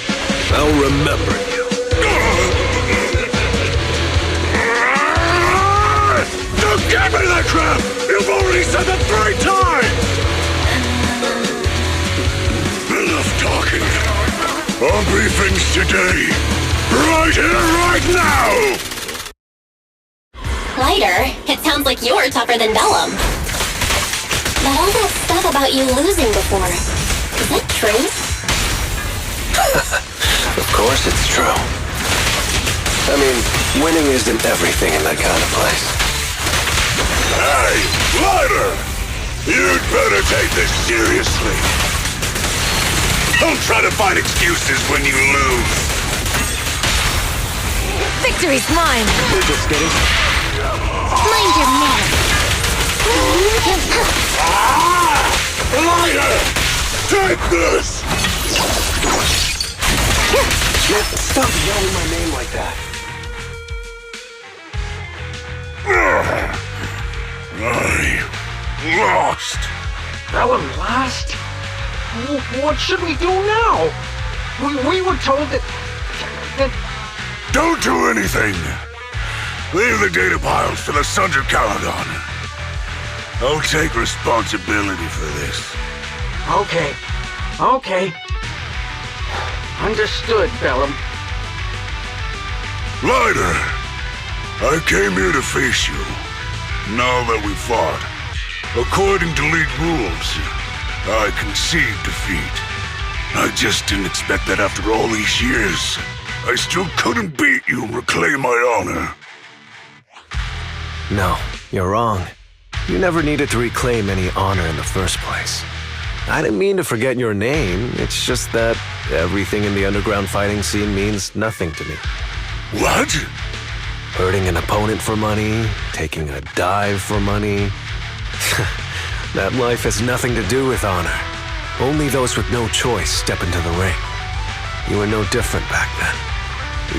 I'll remember you. Don't give me that crap! You've already said that 3 times! Enough talking. I'll briefings today. Right here, right now! Lighter, it sounds like you're tougher than Bellum. But all that stuff about you losing before, is that true? Of course it's true. I mean, winning isn't everything in that kind of place. Hey, Ryder! You'd better take this seriously. Don't try to find excuses when you lose. Victory's mine! We're just kidding. Mind your manners. Ryder! Take this! Stop yelling my name like that. I lost. Bellum lost? What should we do now? We were told that... Don't do anything. Leave the data piles to the Sons of Caledon. I'll take responsibility for this. Okay. Understood, Bellum. Ryder, I came here to face you. Now that we fought, according to League rules, I concede defeat. I just didn't expect that after all these years, I still couldn't beat you and reclaim my honor. No, you're wrong. You never needed to reclaim any honor in the first place. I didn't mean to forget your name, it's just that everything in the underground fighting scene means nothing to me. What? Hurting an opponent for money, taking a dive for money. That life has nothing to do with honor. Only those with no choice step into the ring. You were no different back then.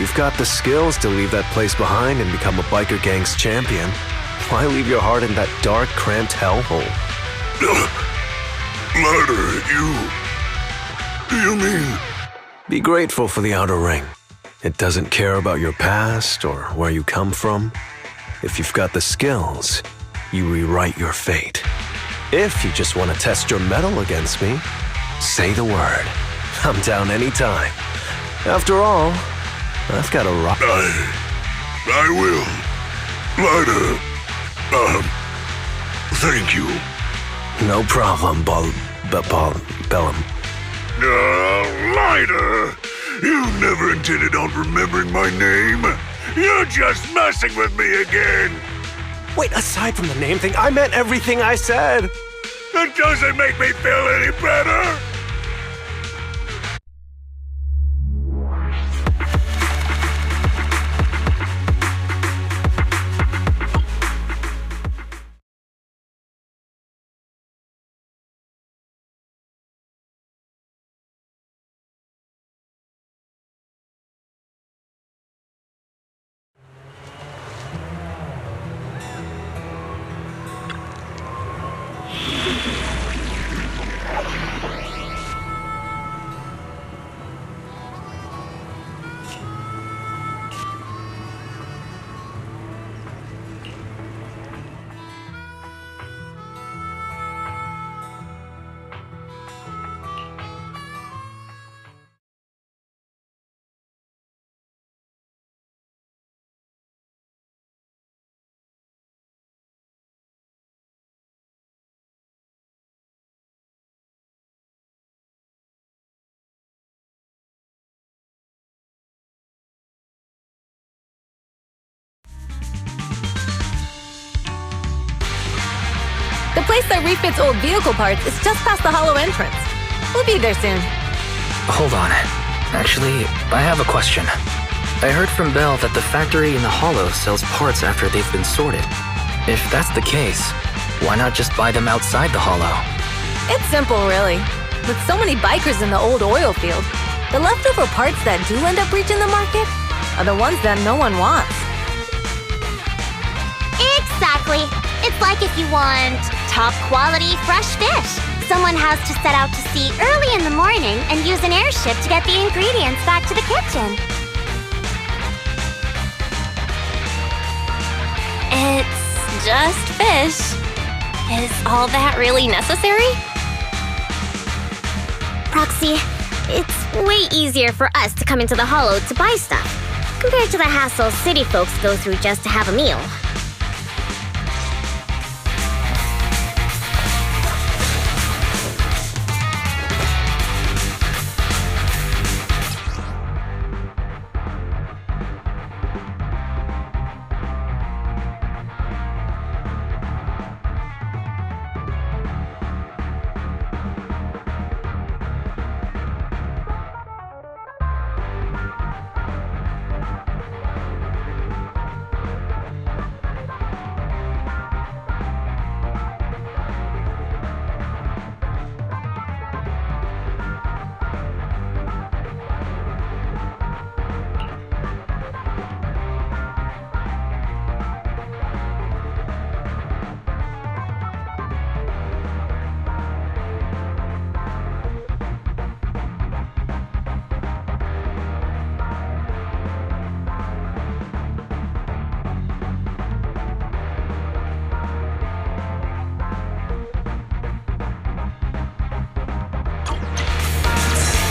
You've got the skills to leave that place behind and become a biker gang's champion. Why leave your heart in that dark, cramped hellhole? Ryder, you mean... Be grateful for the outer ring. It doesn't care about your past or where you come from. If you've got the skills, you rewrite your fate. If you just want to test your mettle against me, say the word. I'm down anytime. After all, I've got a rock. I will. Ryder, thank you. No problem, Bellum. Ryder, you never intended on remembering my name. You're just messing with me again. Wait, aside from the name thing, I meant everything I said. It doesn't make me feel any better. place that refits old vehicle parts is just past the hollow entrance. We'll be there soon. Hold on. Actually, I have a question. I heard from Belle that the factory in the hollow sells parts after they've been sorted. If that's the case, why not just buy them outside the hollow? It's simple, really. With so many bikers in the old oil field, the leftover parts that do end up reaching the market are the ones that no one wants. Exactly. It's like if you want top quality fresh fish. Someone has to set out to sea early in the morning and use an airship to get the ingredients back to the kitchen. It's just fish. Is all that really necessary? Proxy, it's way easier for us to come into the hollow to buy stuff, compared to the hassle city folks go through just to have a meal.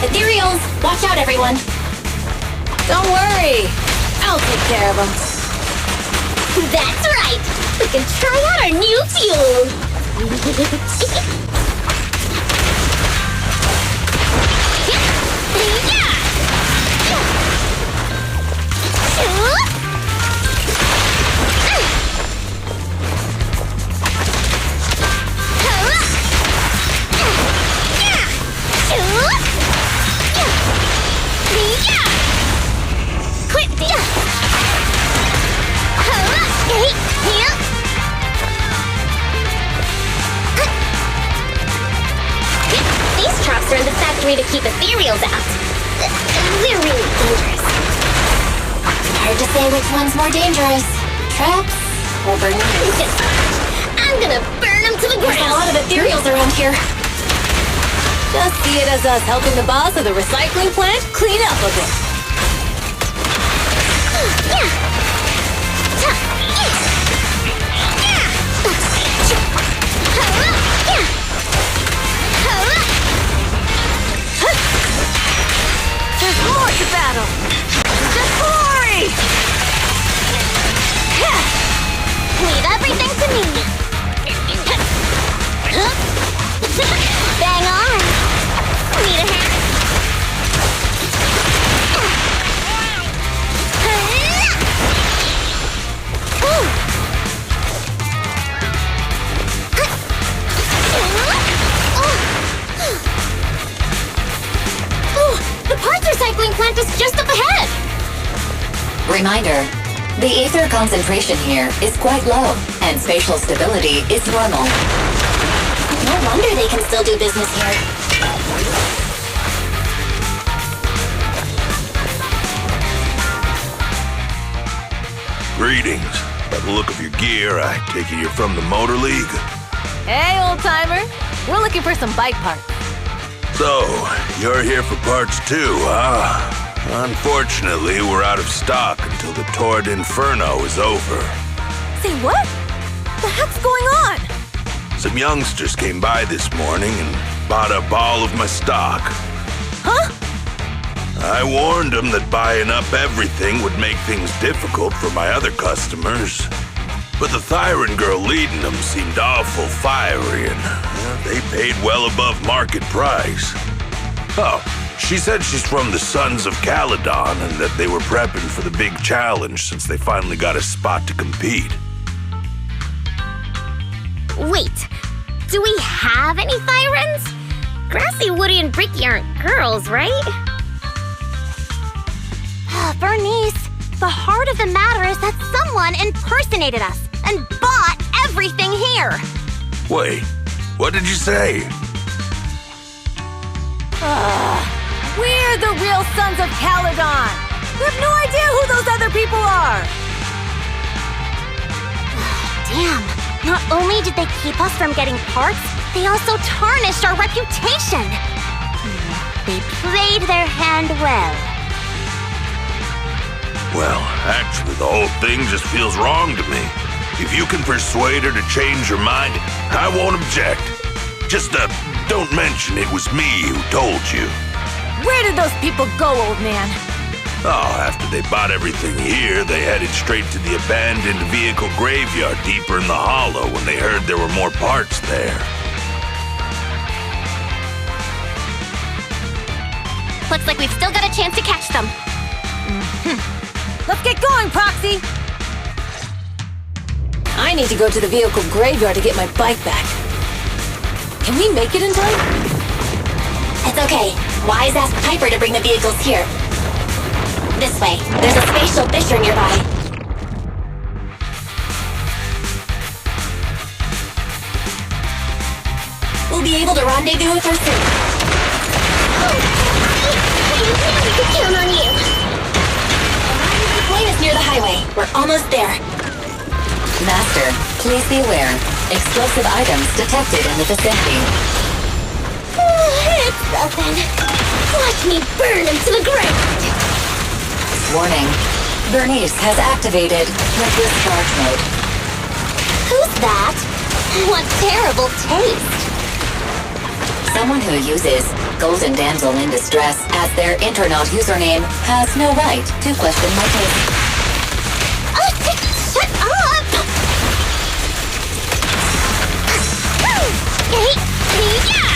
Ethereals! Watch out, everyone! Don't worry! I'll take care of them. That's right! We can try out our new fuel! These trucks are in the factory to keep ethereals out. They're really dangerous. Hard to say which one's more dangerous. Traps or BURNNN? I'm gonna burn them to the ground! There's a lot of ethereals around here. Just see it as us helping the boss of the recycling plant clean up a bit. There's more to battle! Just glory! Leave everything to me! Bang on! Need a hand? The parts recycling plant is just up ahead! Reminder, the ether concentration here is quite low, and spatial stability is normal. No wonder they can still do business here. Greetings. By the look of your gear, I take it you're from the Motor League? Hey, old-timer. We're looking for some bike parts. So, you're here for parts too, huh? Unfortunately, we're out of stock until the Torrid Inferno is over. Say what? The heck's going on? Some youngsters came by this morning and bought up all of my stock. Huh? I warned them that buying up everything would make things difficult for my other customers. But the Thyron girl leading them seemed awful fiery, and they paid well above market price. Oh, she said she's from the Sons of Caledon and that they were prepping for the big challenge since they finally got a spot to compete. Wait, Do we have any sirens? Grassy, Woody, and Bricky aren't girls, right? Bernice, the heart of the matter is that someone impersonated us and bought everything here. Wait, what did you say? We're the real Sons of Caledon! We have no idea who those other people are! Damn, not only did they keep us from getting parts, they also tarnished our reputation. They played their hand well. Well, actually, the whole thing just feels wrong to me. If you can persuade her to change her mind, I won't object. Just, don't mention it was me who told you. Where did those people go, old man? Oh, after they bought everything here, they headed straight to the abandoned vehicle graveyard deeper in the hollow when they heard there were more parts there. Looks like we've still got a chance to catch them. Let's get going, Proxy! I need to go to the vehicle graveyard to get my bike back. Can we make it in time? It's okay. Wise asked Piper to bring the vehicles here. This way. There's a spatial fissure nearby. We'll be able to rendezvous with her soon. We could count on you. The point is near the highway. We're almost there. Master, please be aware. Explosive items detected in the vicinity. It's nothing. Watch me burn him to the ground. Warning. Bernice has activated reckless charge mode. Who's that? What terrible taste. Someone who uses Golden Damsel in Distress as their Internaut username has no right to question my taste. Shut up! Hey, yeah!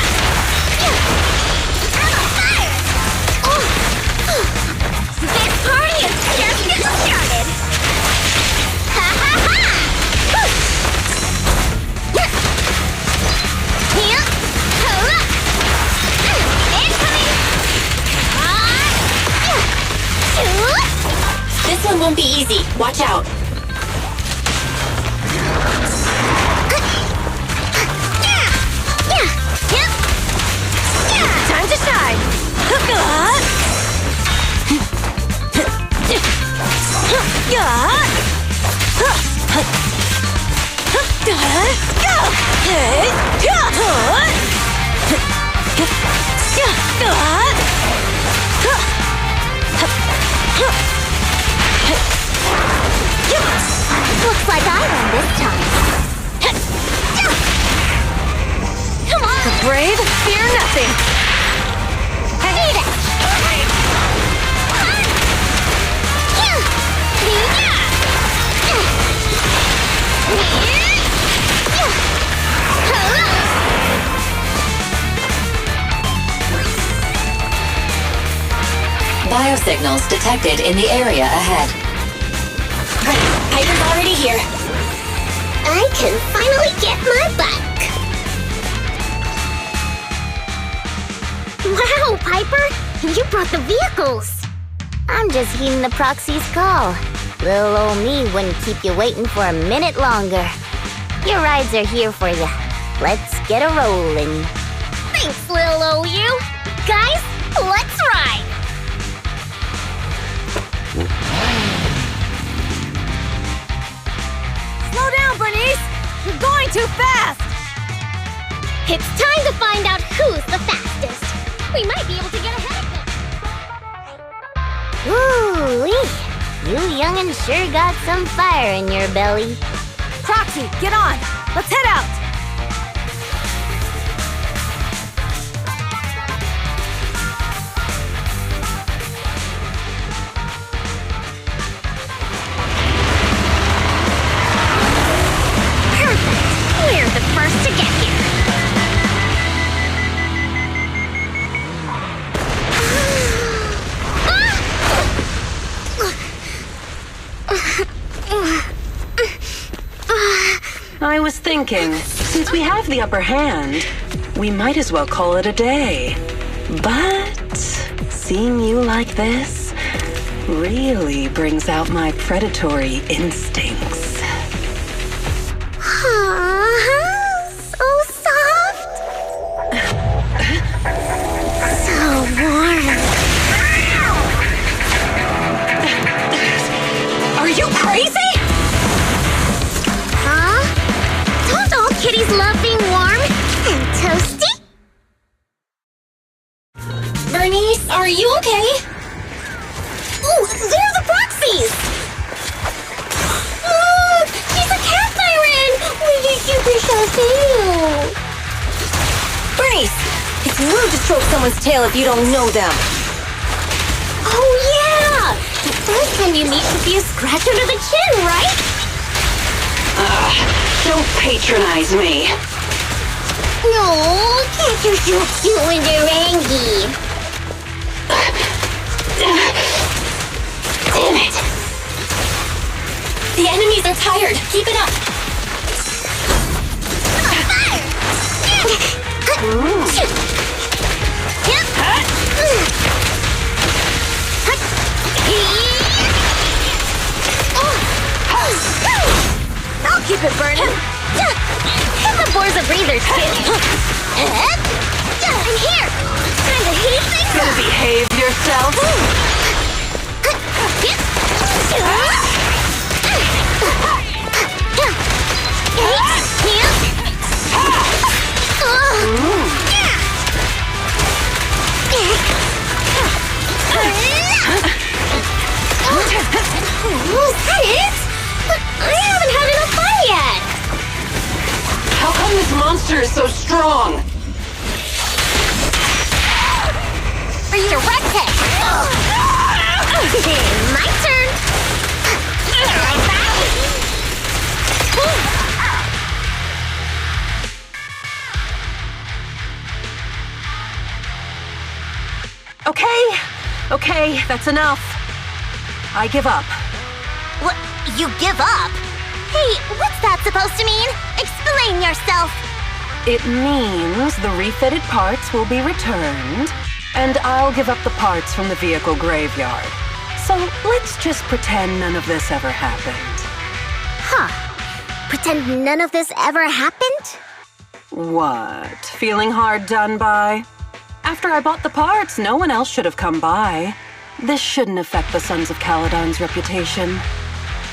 I'm on fire! This party is just getting started! Ha ha ha! This one won't be easy. Watch out. Time to shine! Looks like I won this time. Come on! The brave fear nothing! Hey there! Biosignals detected in the area ahead. Piper's already here. I can finally get my bike. Wow, Piper! You brought the vehicles! I'm just heeding the proxy's call. Little old me wouldn't keep you waiting for a minute longer. Your rides are here for you. Let's get a rolling. Thanks, little OU. Guys, let's ride! Slow down, Bernice! You're going too fast! It's time to find out who's the fastest. We might be able to get ahead of them. Ooh-wee. You young'un sure got some fire in your belly. Proxy, get on! Let's head out! We're the first to get here. I was thinking, Since we have the upper hand, we might as well call it a day. But seeing you like this really brings out my predatory instincts. So soft. So warm. Are you crazy? Huh? Don't all kitties love being warm and toasty? Bernice, are you okay? Ooh, they're the proxies! Look! She's a cat siren! Will you keep yourself safe? Bernice, it's rude to stroke someone's tail if you don't know them. Oh, yeah! The first time you meet should be a scratch under the chin, right? Don't patronize me. No, cats are so cute when they're angry. Damn it! The enemies are tired. Keep it up. I'll keep it burning. Give the boars a breather, kid. And here. Time to heat things up. Gonna behave yourself? Was that it? But I haven't had enough fun yet. How come this monster is so strong? Direct hit. My turn. Okay, that's enough. I give up. What? You give up? Hey, what's that supposed to mean? Explain yourself. It means the refitted parts will be returned, and I'll give up the parts from the vehicle graveyard. So let's just pretend none of this ever happened. Huh. Pretend none of this ever happened? What? Feeling hard done by? After I bought the parts, no one else should have come by. This shouldn't affect the Sons of Caledon's reputation.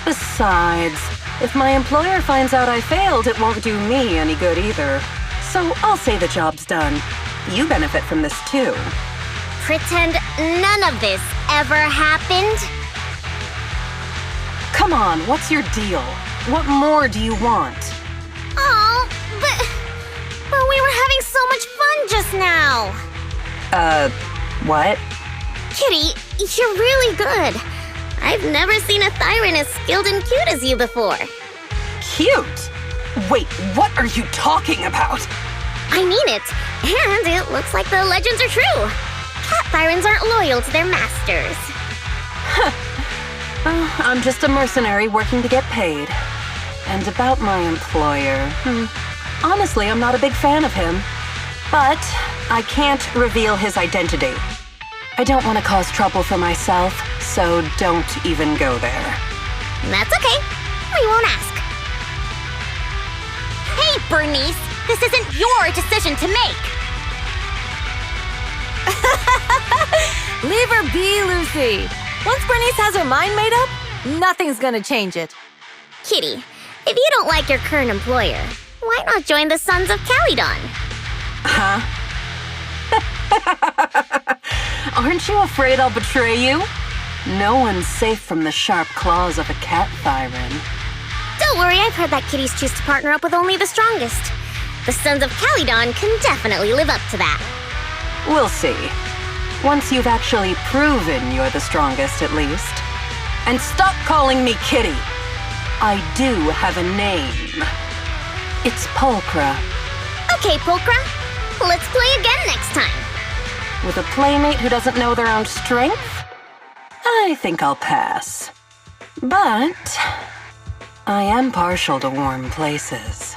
Besides, if my employer finds out I failed, it won't do me any good either. So I'll say the job's done. You benefit from this too. Pretend none of this ever happened? Come on, what's your deal? What more do you want? Oh, but we were having so much fun just now. What? Kitty, you're really good. I've never seen a Thyran as skilled and cute as you before. Cute? Wait, what are you talking about? I mean it. And it looks like the legends are true. Cat Thyrans aren't loyal to their masters. I'm just a mercenary working to get paid. And about my employer, honestly, I'm not a big fan of him. But I can't reveal his identity. I don't want to cause trouble for myself, so don't even go there. That's okay. We won't ask. Hey, Bernice, this isn't your decision to make. Leave her be, Lucy. Once Bernice has her mind made up, nothing's gonna change it. Kitty, if you don't like your current employer, why not join the Sons of Caledon? Huh? Aren't you afraid I'll betray you? No one's safe from the sharp claws of a cat Thyran. Don't worry, I've heard that kitties choose to partner up with only the strongest. The Sons of Caledon can definitely live up to that. We'll see. Once you've actually proven you're the strongest, at least. And stop calling me Kitty. I do have a name. It's Pulchra. Okay, Pulchra. Let's play again next time. With a playmate who doesn't know their own strength? I think I'll pass. But I am partial to warm places.